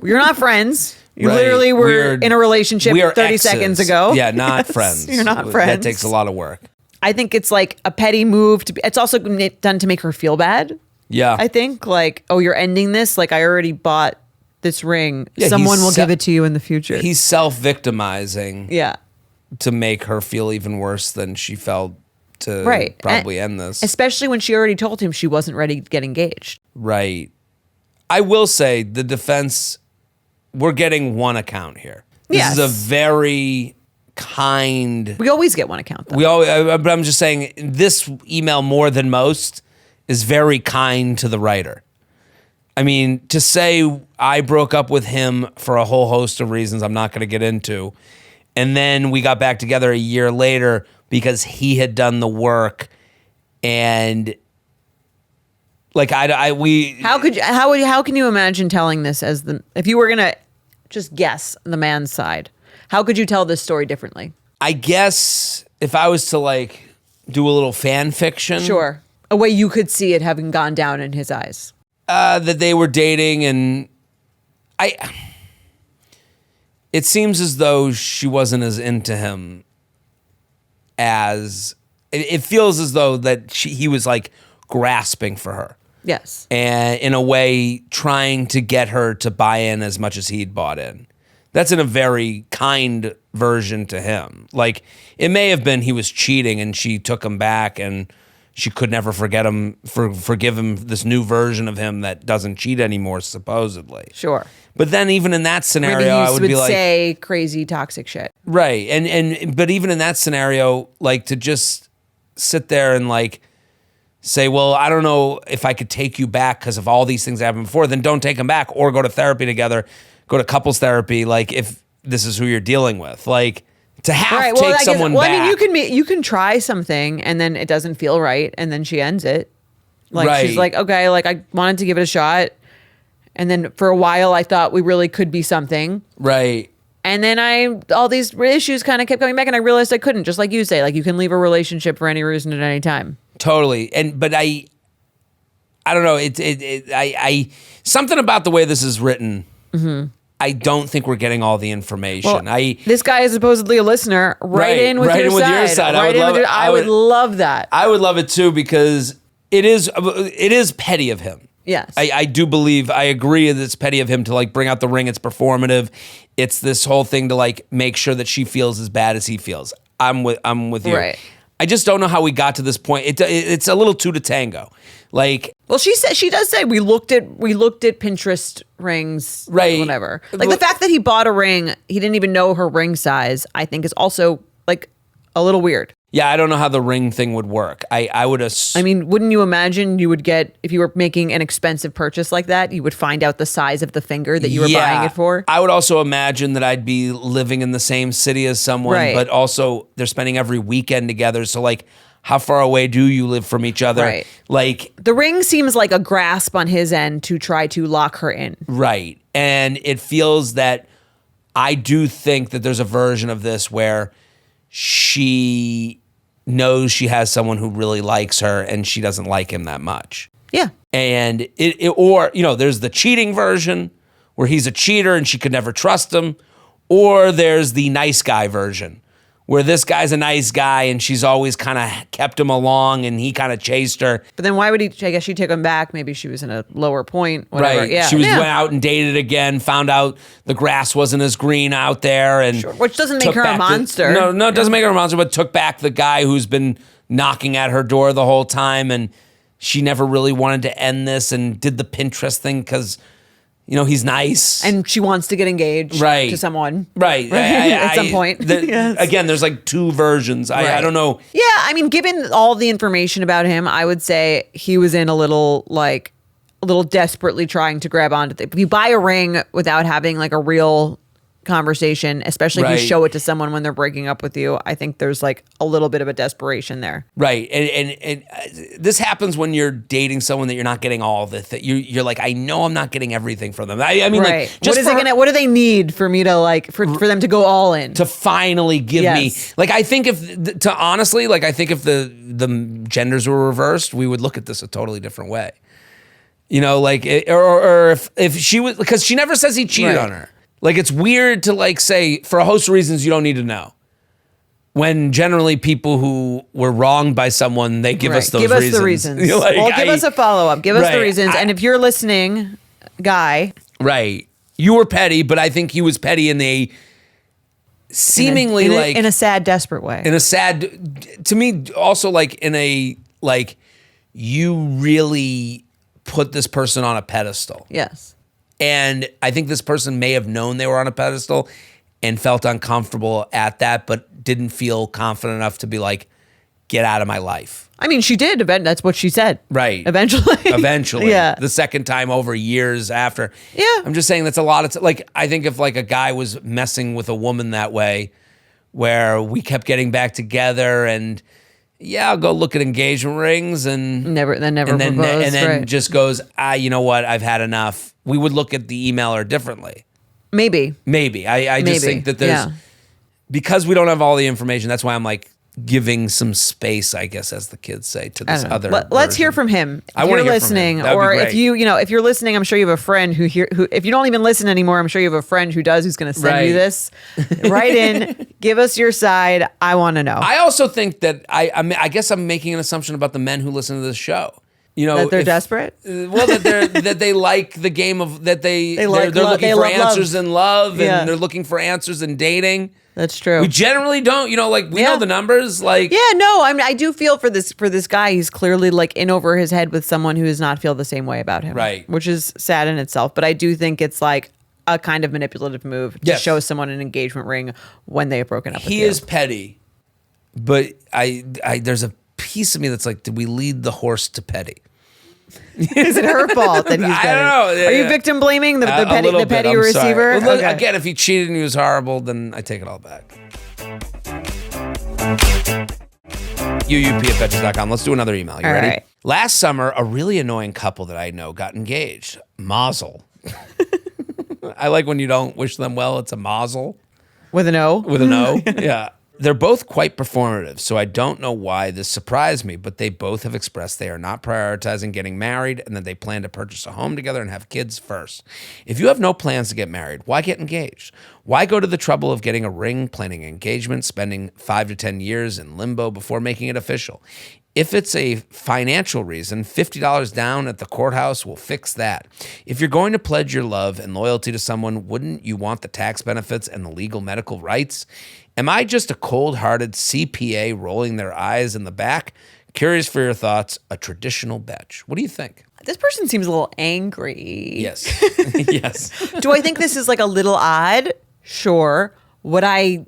You're not friends. You Right. literally were in a relationship 30 exes. seconds ago. Yeah, not friends. You're not friends. That takes a lot of work. I think it's like a petty move. It's also done to make her feel bad. Yeah. I think like, oh, you're ending this? Like, I already bought this ring. Yeah, someone will give it to you in the future. He's self-victimizing Yeah. to make her feel even worse than she felt to probably end this. Especially when she already told him she wasn't ready to get engaged. Right. I will say the defense, we're getting one account here. This is a very kind. We always get one account, though. But I'm just saying this email more than most is very kind to the writer. I mean, to say I broke up with him for a whole host of reasons I'm not going to get into, and then we got back together a year later because he had done the work, and like how can you imagine telling this as if you were gonna just guess the man's side? How could you tell this story differently? I guess if I was to like do a little fan fiction, sure, a way you could see it having gone down in his eyes. That they were dating, and it seems as though she wasn't as into him as it feels as though that he was like grasping for her. Yes. And in a way, trying to get her to buy in as much as he'd bought in. That's in a very kind version to him. Like, it may have been he was cheating and she took him back and she could never forgive him this new version of him that doesn't cheat anymore, supposedly. Sure. But then even in that scenario, maybe I would be like, say crazy toxic shit. Right. But even in that scenario, like to just sit there and like say, well, I don't know if I could take you back because of all these things that happened before, then don't take them back or go to therapy together, go to couples therapy, like if this is who you're dealing with. Like to have to take someone back. I mean, you can try something and then it doesn't feel right and then she ends it. Like she's like, okay, like I wanted to give it a shot. And then for a while I thought we really could be something. Right. And then all these issues kind of kept coming back and I realized I couldn't, just like you say, like you can leave a relationship for any reason at any time. Totally. But I don't know. I something about the way this is written. Mm-hmm. I don't think we're getting all the information. Well, this guy is supposedly a listener. Write in with your side. I would love that. I would love it too because it is petty of him. Yes. I do believe, I agree that it's petty of him to like bring out the ring. It's performative. It's this whole thing to like make sure that she feels as bad as he feels. I'm with you. Right. I just don't know how we got to this point. It's a little two to tango. Like, well, she does say we looked at Pinterest rings, right? Whatever. Like the fact that he bought a ring, he didn't even know her ring size. I think is also like a little weird. Yeah, I don't know how the ring thing would work. I would assume. I mean, wouldn't you imagine you would get, if you were making an expensive purchase like that, you would find out the size of the finger that you were buying it for? I would also imagine that I'd be living in the same city as someone, right. But also they're spending every weekend together. So like, how far away do you live from each other? Right. Like the ring seems like a grasp on his end to try to lock her in. Right. And it feels that I do think that there's a version of this where she knows she has someone who really likes her and she doesn't like him that much. Yeah. And or, you know, there's the cheating version where he's a cheater and she could never trust him. Or there's the nice guy version where this guy's a nice guy and she's always kind of kept him along and he kind of chased her. But then why would he, I guess she took him back. Maybe she was in a lower point. Whatever. Right. Yeah. She went out and dated again, found out the grass wasn't as green out there. And sure. Which doesn't make her a monster. No, it doesn't make her a monster, but took back the guy who's been knocking at her door the whole time. And she never really wanted to end this and did the Pinterest thing because, you know, he's nice. And she wants to get engaged to someone. Right. At some point. Yes. Again, there's like two versions. I don't know. Yeah, I mean, given all the information about him, I would say he was in a little, like a little desperately trying to grab onto it. If you buy a ring without having like a real conversation, especially if you show it to someone when they're breaking up with you, I think there's like a little bit of a desperation there. Right. And this happens when you're dating someone that you're not getting all of it, that you're like, I know I'm not getting everything from them. I mean, like, just what do they need for me to like, for them to go all in? To finally give me, like, I think if the genders were reversed, we would look at this a totally different way. You know, like, or if she was, because she never says he cheated on her. Like, it's weird to like say, for a host of reasons you don't need to know. When generally people who were wronged by someone, they give us those reasons. Give us the reasons. Like, well, give us a follow-up. Give us the reasons. And if you're listening, guy. Right. You were petty, but I think he was petty in a seemingly in a sad, desperate way. In a sad, to me, also like in a, like, you really put this person on a pedestal. Yes. And I think this person may have known they were on a pedestal and felt uncomfortable at that, but didn't feel confident enough to be like, get out of my life. I mean, she did. That's what she said. Right. Eventually. Yeah. The second time over years after. Yeah. I'm just saying that's a lot of, like, I think if like a guy was messing with a woman that way, where we kept getting back together and I'll go look at engagement rings and then just goes, you know what? I've had enough. We would look at the emailer differently. Maybe. I just think that there's, because we don't have all the information, that's why I'm like giving some space, I guess, as the kids say, to this other Let's hear from him. If you're listening, or if if you're listening, I'm sure you have a friend who if you don't even listen anymore, I'm sure you have a friend who does, who's going to send you this. Write in, give us your side. I want to know. I also think that I guess I'm making an assumption about the men who listen to this show. You know, that they're desperate. Well, that they like the game of that they're looking for answers in love, and they're looking for answers in dating. That's true. We generally don't, like we know the numbers. Like, I do feel for this guy. He's clearly like in over his head with someone who does not feel the same way about him, right? Which is sad in itself. But I do think it's like a kind of manipulative move to show someone an engagement ring when they have broken up. He is petty, but I there's a piece of me that's like, did we lead the horse to petty? Is it her fault that he's petty? I don't know. Are you victim blaming the petty receiver? Well, look, again, if he cheated and he was horrible, then I take it all back. UUP@Betches.com. Let's do another email. You ready? Right. Last summer, a really annoying couple that I know got engaged. Mazel. I like when you don't wish them well. It's a mazel. With an O? With an O, yeah. They're both quite performative, so I don't know why this surprised me, but they both have expressed they are not prioritizing getting married and that they plan to purchase a home together and have kids first. If you have no plans to get married, why get engaged? Why go to the trouble of getting a ring, planning an engagement, spending 5 to 10 years in limbo before making it official? If it's a financial reason, $50 down at the courthouse will fix that. If you're going to pledge your love and loyalty to someone, wouldn't you want the tax benefits and the legal medical rights? Am I just a cold-hearted CPA rolling their eyes in the back? Curious for your thoughts. A traditional betch. What do you think? This person seems a little angry. Yes. Yes. Do I think this is like a little odd? Sure. Do I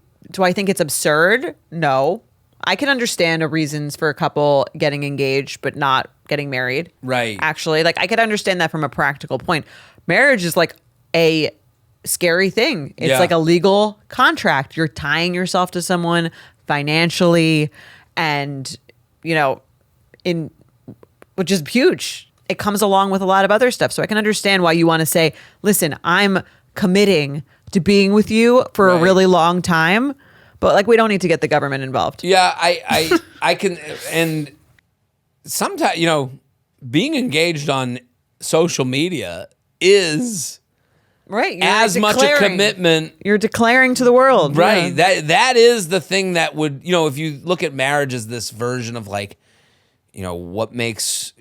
think it's absurd? No. I can understand the reasons for a couple getting engaged but not getting married. Right. Actually, like I could understand that from a practical point. Marriage is like a scary thing. It's like a legal contract. You're tying yourself to someone financially and, which is huge. It comes along with a lot of other stuff. So I can understand why you want to say, listen, I'm committing to being with you for a really long time, but like, we don't need to get the government involved. Yeah, I can, and sometimes, being engaged on social media is right. You're as much a commitment. You're declaring to the world. Right. Yeah. That is the thing that would, if you look at marriage as this version of like, what makes,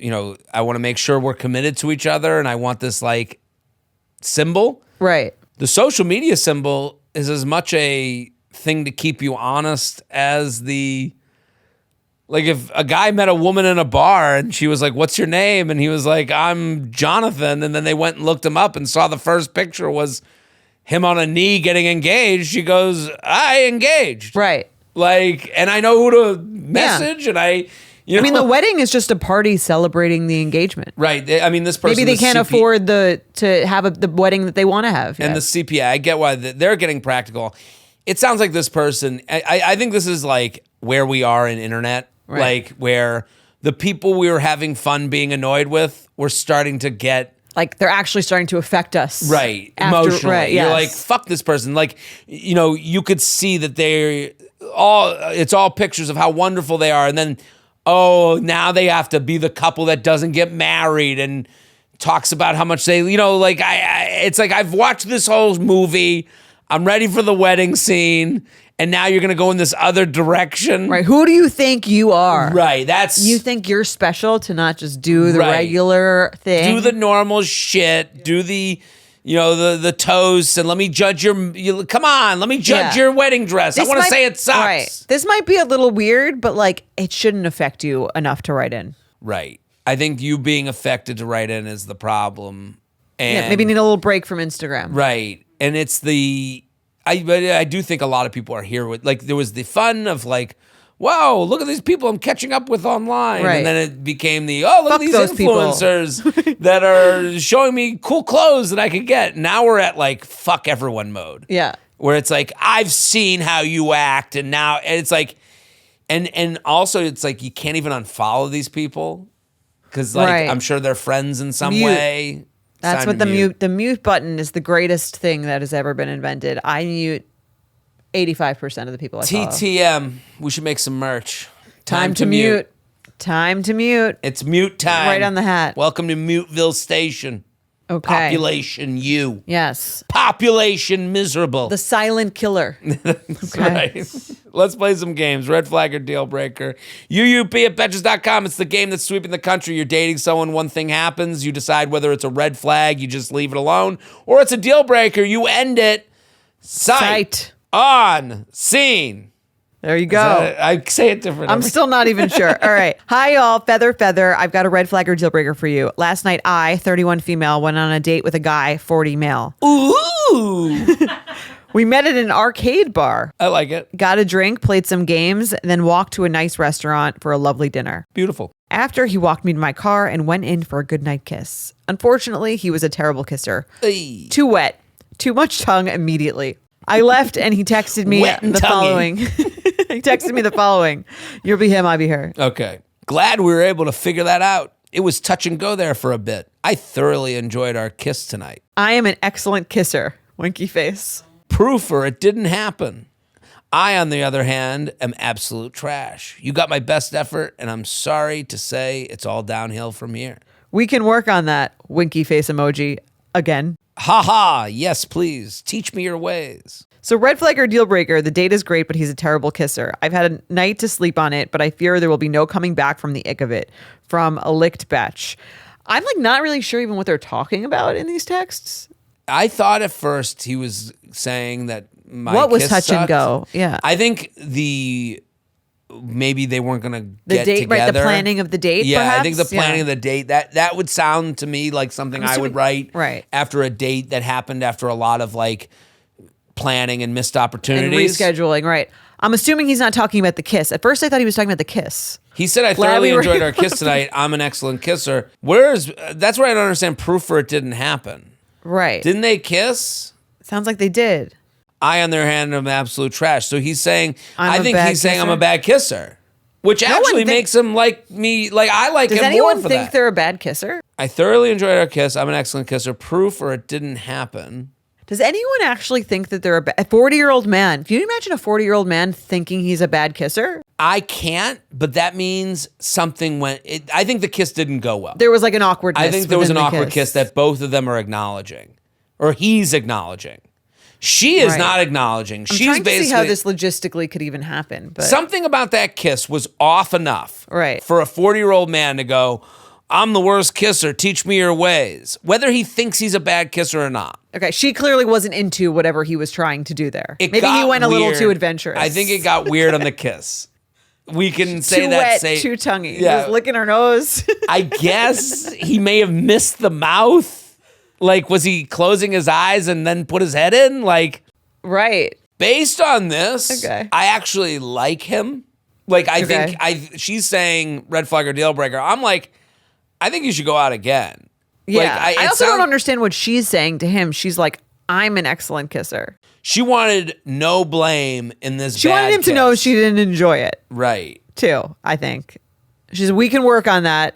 I want to make sure we're committed to each other and I want this like symbol. Right. The social media symbol is as much a thing to keep you honest as like if a guy met a woman in a bar and she was like, what's your name? And he was like, I'm Jonathan. And then they went and looked him up and saw the first picture was him on a knee getting engaged. She goes, I engaged. Right. Like, and I know who to message and You know? I mean, the wedding is just a party celebrating the engagement. Right. I mean, this person... Maybe they can't afford to have the wedding that they want to have. And the CPA, I get why they're getting practical. It sounds like this person... I think this is like where we are in internet. Right. Like where the people we were having fun being annoyed with were starting to get... Like they're actually starting to affect us. Right. Emotionally. Right, yes. You're like, fuck this person. Like, you could see that it's all pictures of how wonderful they are. And then, now they have to be the couple that doesn't get married and talks about how much they, like, it's like I've watched this whole movie. I'm ready for the wedding scene. And now you're going to go in this other direction. Right. Who do you think you are? Right. You think you're special to not just do the regular thing? Do the normal shit. Do the, the toast. And let me judge come on. Let me judge your wedding dress. I want to say it sucks. Right. This might be a little weird, but like it shouldn't affect you enough to write in. Right. I think you being affected to write in is the problem. And maybe need a little break from Instagram. Right. And it's I do think a lot of people are here with, like, there was the fun of like, wow, look at these people I'm catching up with online. Right. And then it became look at these influencers that are showing me cool clothes that I could get. Now we're at like, fuck everyone mode. Yeah. Where it's like, I've seen how you act. And now it's like, and also it's like, you can't even unfollow these people. Cause like, I'm sure they're friends in some way. That's what the mute button is. The greatest thing that has ever been invented. I mute 85% of the people I follow. TTM. We should make some merch. Time to mute. Time to mute. It's mute time. Right on the hat. Welcome to Muteville Station. Okay. Population you. Yes. Population miserable. The silent killer. That's right. Let's play some games. Red flag or deal breaker. UUP at Betches.com. It's the game that's sweeping the country. You're dating someone, one thing happens. You decide whether it's a red flag, you just leave it alone, or it's a deal breaker. You end it. Sight. On. Scene. There you go. I say it different. I'm still not even sure. All right. Hi, y'all. Feather. I've got a red flag or deal breaker for you. Last night, 31 female, went on a date with a guy, 40 male. Ooh. We met at an arcade bar. I like it. Got a drink, played some games, and then walked to a nice restaurant for a lovely dinner. Beautiful. After, he walked me to my car and went in for a goodnight kiss. Unfortunately, he was a terrible kisser. Hey. Too wet. Too much tongue immediately. I left and he texted me the following. He texted me the following. You'll be him, I'll be her. Okay. Glad we were able to figure that out. It was touch and go there for a bit. I thoroughly enjoyed our kiss tonight. I am an excellent kisser. Winky face. Proof or it didn't happen. I, on the other hand, am absolute trash. You got my best effort, and I'm sorry to say it's all downhill from here. We can work on that. Winky face emoji. Again. Ha ha. Yes, please. Teach me your ways. So red flag or deal breaker, the date is great, but he's a terrible kisser. I've had a night to sleep on it, but I fear there will be no coming back from the ick of it. From a licked batch. I'm like not really sure even what they're talking about in these texts. I thought at first he was saying that what was touch sucked. And go? Yeah. I think maybe they weren't going to get date, together. Right, the planning of the date, yeah, perhaps? I think the planning of the date, that would sound to me like something I would write after a date that happened after a lot of like planning and missed opportunities. And rescheduling, right. I'm assuming he's not talking about the kiss. At first I thought he was talking about the kiss. He said, I thoroughly enjoyed our kiss tonight. I'm an excellent kisser. That's where I don't understand proof for it didn't happen. Right. Didn't they kiss? Sounds like they did. I, on their hand, am absolute trash. So he's saying, I think he's saying I'm a bad kisser, which actually makes him like me. Like I like him more for that. Does anyone think they're a bad kisser? I thoroughly enjoyed our kiss. I'm an excellent kisser. Proof or it didn't happen. Does anyone actually think that they're a 40-year-old man? Can you imagine a 40-year-old man thinking he's a bad kisser? I can't, but that means something went. I think the kiss didn't go well. There was like an awkwardness. I think there was an awkward kiss that both of them are acknowledging, or he's acknowledging. She is not acknowledging. She's trying to see how this logistically could even happen. But something about that kiss was off enough for a 40-year-old man to go, I'm the worst kisser. Teach me your ways. Whether he thinks he's a bad kisser or not. Okay, she clearly wasn't into whatever he was trying to do there. Maybe he went a little too adventurous. I think it got weird on the kiss. We can say too that. Wet, too tonguey. Yeah. He was licking her nose. I guess he may have missed the mouth. Like, was he closing his eyes and then put his head in? Like, right. Based on this, I actually like him. Like, I think she's saying red flag or deal breaker. I'm like, I think you should go out again. Yeah. Like, I also don't understand what she's saying to him. She's like, I'm an excellent kisser. She wanted no blame in this. She wanted him to know she didn't enjoy it. Right. Too, I think. She said, we can work on that.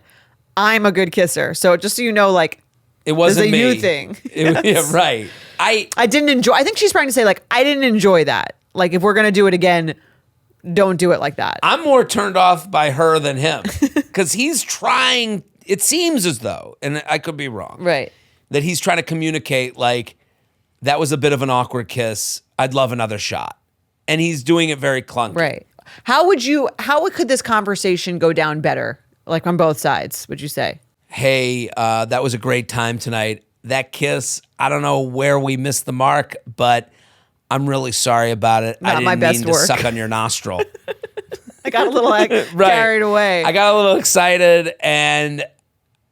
I'm a good kisser. So just so you know, like, it wasn't me. You thing. Yeah, right. I didn't enjoy. I think she's trying to say, like, I didn't enjoy that. Like, if we're going to do it again, don't do it like that. I'm more turned off by her than him. Because he's trying, it seems as though, and I could be wrong. Right. That he's trying to communicate, like, that was a bit of an awkward kiss. I'd love another shot. And he's doing it very clunky. Right. How could this conversation go down better? Like, on both sides, would you say? Hey, that was a great time tonight. That kiss, I don't know where we missed the mark, but I'm really sorry about it. Not I didn't my best mean work. to suck on your nostril. I got a little carried away. I got a little excited, and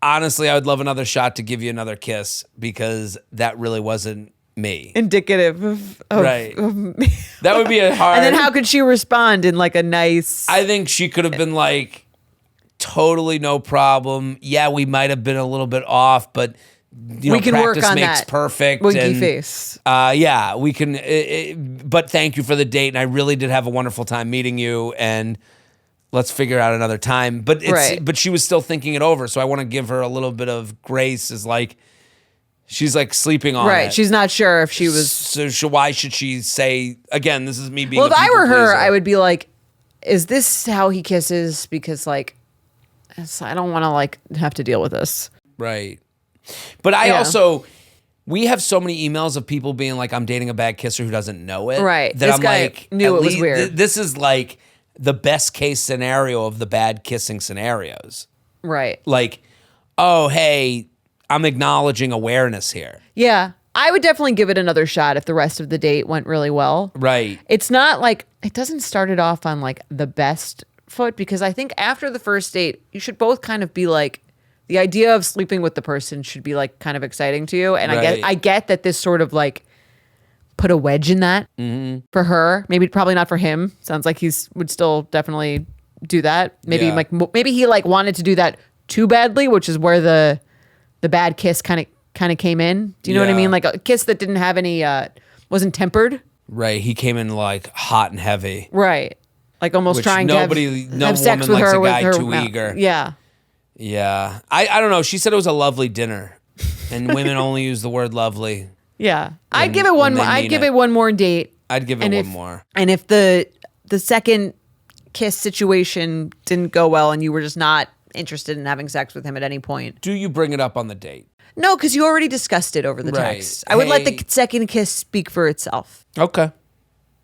honestly, I would love another shot to give you another kiss because that really wasn't me. Indicative of right. Of me. That would be a hard. And then how could she respond in like a nice? I think she could have been like, totally no problem. Yeah, we might have been a little bit off, but we can practice work on makes that. Perfect. Winky face. Yeah, we can. But thank you for the date, and I really did have a wonderful time meeting you. And let's figure out another time. But but she was still thinking it over, so I want to give her a little bit of grace. Is like. She's like sleeping on it. Right. She's not sure if she was. So why should she say, again, this is me being well, if I were her, I would be like, is this how he kisses? Because like, I don't want to like have to deal with this. Right. But I also, we have so many emails of people being like, I'm dating a bad kisser who doesn't know it. Right. That this I'm guy like, knew it was weird. This is like the best case scenario of the bad kissing scenarios. Right. Like, oh, hey, I'm acknowledging awareness here. Yeah. I would definitely give it another shot if the rest of the date went really well. Right. It's not like, it doesn't start it off on like the best foot because I think after the first date, you should both kind of be like, the idea of sleeping with the person should be like kind of exciting to you. And I get that this sort of like put a wedge in that for her. Maybe probably not for him. Sounds like would still definitely do that. Maybe maybe he like wanted to do that too badly, which is where the bad kiss kind of came in. Do you know what I mean? Like a kiss that didn't have any, wasn't tempered. Right. He came in like hot and heavy. Right. Like almost trying to have sex with her with her too eager. Yeah. Yeah. I don't know. She said it was a lovely dinner, and women only use the word lovely. Yeah. I'd give it one more. I'd give it one more date. I'd give it one more. And if the second kiss situation didn't go well and you were just not interested in having sex with him at any point. Do you bring it up on the date? No, because you already discussed it over the text. I would let the second kiss speak for itself. Okay.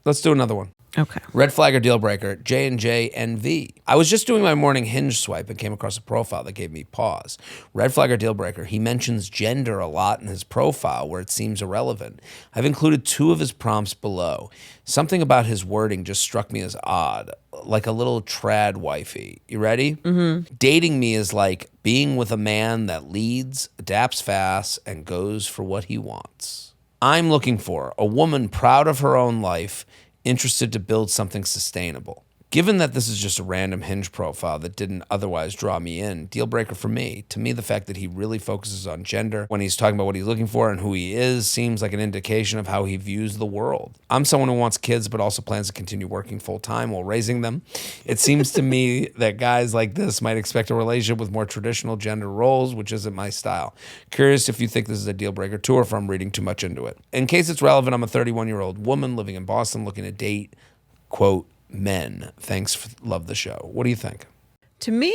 Let's do another one. Okay. Red flag or deal breaker, J&J NV. I was just doing my morning Hinge swipe and came across a profile that gave me pause. Red flag or deal breaker, he mentions gender a lot in his profile where it seems irrelevant. I've included 2 of his prompts below. Something about his wording just struck me as odd, like a little trad wifey. You ready? Mm-hmm. Dating me is like being with a man that leads, adapts fast, and goes for what he wants. I'm looking for a woman proud of her own life, interested to build something sustainable. Given that this is just a random Hinge profile that didn't otherwise draw me in, deal breaker for me. To me, the fact that he really focuses on gender when he's talking about what he's looking for and who he is seems like an indication of how he views the world. I'm someone who wants kids but also plans to continue working full-time while raising them. It seems to me that guys like this might expect a relationship with more traditional gender roles, which isn't my style. Curious if you think this is a deal breaker too or if I'm reading too much into it. In case it's relevant, I'm a 31-year-old woman living in Boston looking to date, quote, men. Thanks. Love the show. What do you think? To me,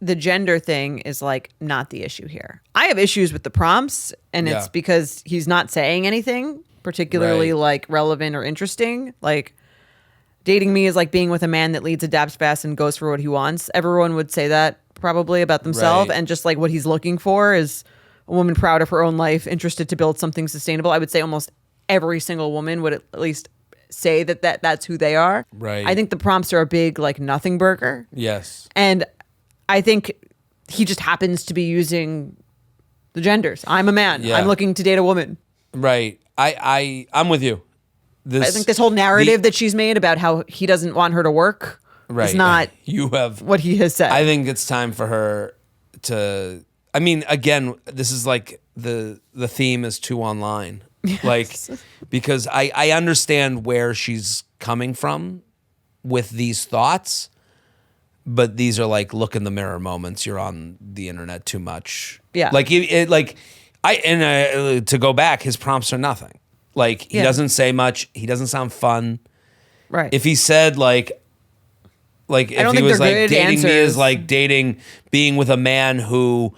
the gender thing is like not the issue here. I have issues with the prompts, and it's because he's not saying anything particularly like relevant or interesting. Like dating me is like being with a man that leads, adapts fast, and goes for what he wants. Everyone would say that probably about themselves, and just like what he's looking for is a woman proud of her own life, interested to build something sustainable. I would say almost every single woman would at least say that's who they are. Right. I think the prompts are a big like nothing burger. Yes. And I think he just happens to be using the genders. I'm a man. I'm looking to date a woman. Right. I'm with you. I think this whole narrative that she's made about how he doesn't want her to work Right. It's not you have what he has said. I think it's time for her to. I mean, again, this is like the theme is too online. Yes. Like, because I understand where she's coming from with these thoughts, but these are like look in the mirror moments. You're on the internet too much. Yeah. Like to go back, his prompts are nothing. Like he doesn't say much. He doesn't sound fun. Right. If he said like if he was like dating me is like being with a man who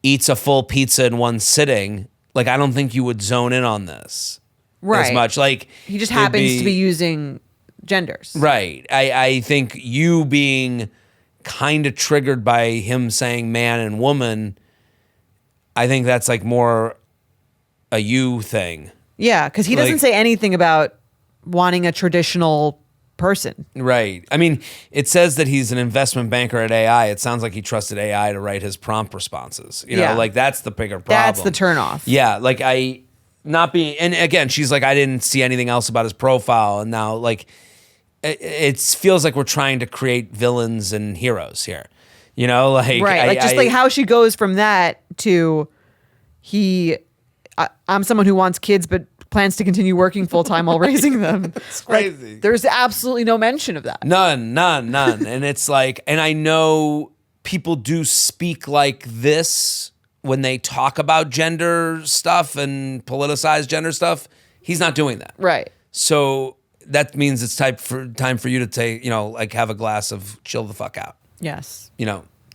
eats a full pizza in one sitting, like I don't think you would zone in on this as much. Like he just happens to be using genders. Right. I think you being kind of triggered by him saying man and woman, I think that's like more a you thing. Yeah, because he doesn't say anything about wanting a traditional person. Right. I mean, it says that he's an investment banker at AI. It sounds like he trusted AI to write his prompt responses. You know, like that's the bigger problem. That's the turnoff. Yeah. Like and again, she's like, I didn't see anything else about his profile. And now like, it feels like we're trying to create villains and heroes here. You know, like. Right. Like how she goes from that to I'm someone who wants kids, but plans to continue working full time while raising them. It's crazy. Like, there's absolutely no mention of that. None. And it's like, and I know people do speak like this when they talk about gender stuff and politicized gender stuff. He's not doing that. Right. So that means it's time for you to take, like have a glass of chill the fuck out. Yes.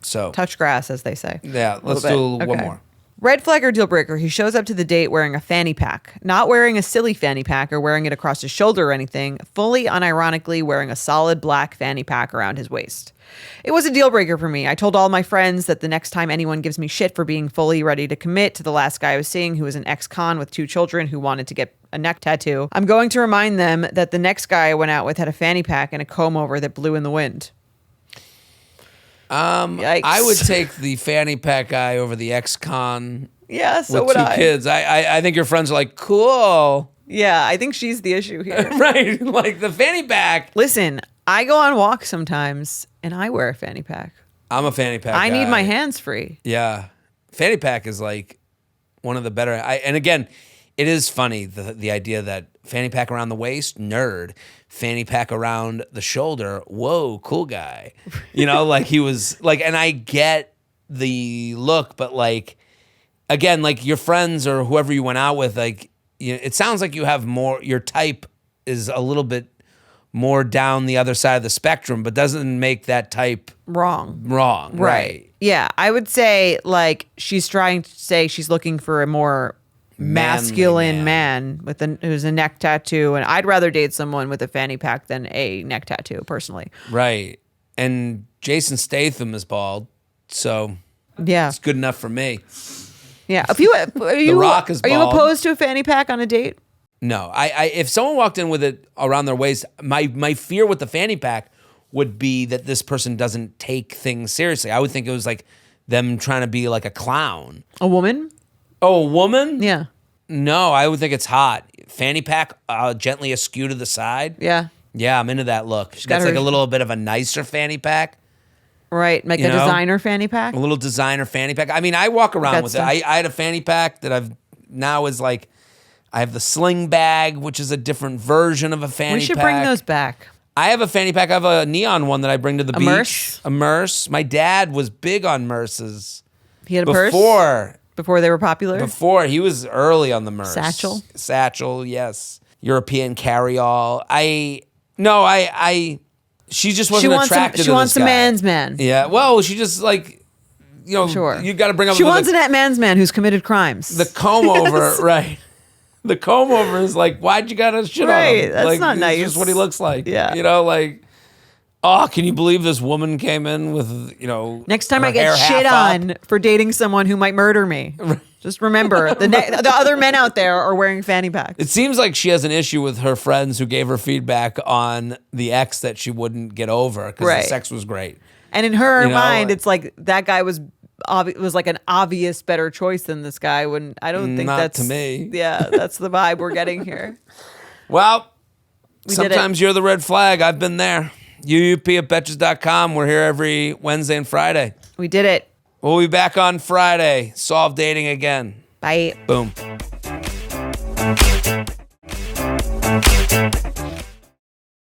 So. Touch grass, as they say. Yeah. Let's do one more. Red flag or deal breaker, he shows up to the date wearing a fanny pack. Not wearing a silly fanny pack or wearing it across his shoulder or anything, fully unironically wearing a solid black fanny pack around his waist. It was a deal breaker for me. I told all my friends that the next time anyone gives me shit for being fully ready to commit to the last guy I was seeing, who was an ex-con with 2 children who wanted to get a neck tattoo, I'm going to remind them that the next guy I went out with had a fanny pack and a comb over that blew in the wind. Yikes. I would take the fanny pack guy over the ex-con. Yeah, so with would 2 kids. I think your friends are like, cool. Yeah, I think she's the issue here. Right, like the fanny pack. Listen, I go on walks sometimes, and I wear a fanny pack. I'm a fanny pack guy. I need my hands free. Yeah. Fanny pack is like one of the better. And again, it is funny, the idea that fanny pack around the waist, nerd. Fanny pack around the shoulder, whoa, cool guy. Like he was like, and I get the look, but like, again, like your friends or whoever you went out with, like, it sounds like you have more, your type is a little bit more down the other side of the spectrum, but doesn't make that type wrong. Right. Yeah. I would say like she's trying to say she's looking for a more masculine man with who's a neck tattoo, and I'd rather date someone with a fanny pack than a neck tattoo personally. Right. And Jason Statham is bald, so yeah, it's good enough for me. Yeah. Are you Rock is bald. Are you opposed to a fanny pack on a date? No. I if someone walked in with it around their waist, my fear with the fanny pack would be that this person doesn't take things seriously. I would think it was like them trying to be like a clown. A woman? Oh, a woman? Yeah. No, I would think it's hot. Fanny pack gently askew to the side. Yeah. Yeah, I'm into that look. That's like a little bit of a nicer fanny pack. Right, like a designer fanny pack? A little designer fanny pack. I mean, I walk around with it. I had a fanny pack that I have the sling bag, which is a different version of a fanny pack. We should bring those back. I have a fanny pack. I have a neon one that I bring to the beach. Merce? A Merce. My dad was big on Merces. He had a purse? Before they were popular? Before. He was early on the Merce. Satchel, yes. European carry-all. She just wasn't attracted to this guy. She wants a man's man. Yeah. Well, she just like, sure. You got to bring up. She wants a man's man who's committed crimes. The comb over, right? The comb over is like, why'd you got to shit on him? That's like, not nice. It's just what he looks like. Yeah. Like, oh, can you believe this woman came in with, next time I get shit on for dating someone who might murder me. Just remember, the other men out there are wearing fanny packs. It seems like she has an issue with her friends who gave her feedback on the ex that she wouldn't get over because the sex was great. And in her mind, it's like that guy was like an obvious better choice than this guy. I don't think that's to me. Yeah, that's the vibe we're getting here. Well, sometimes you're the red flag. I've been there. UUP at Betches.com. We're here every Wednesday and Friday. We did it. We'll be back on Friday. Solve dating again. Bye. Boom.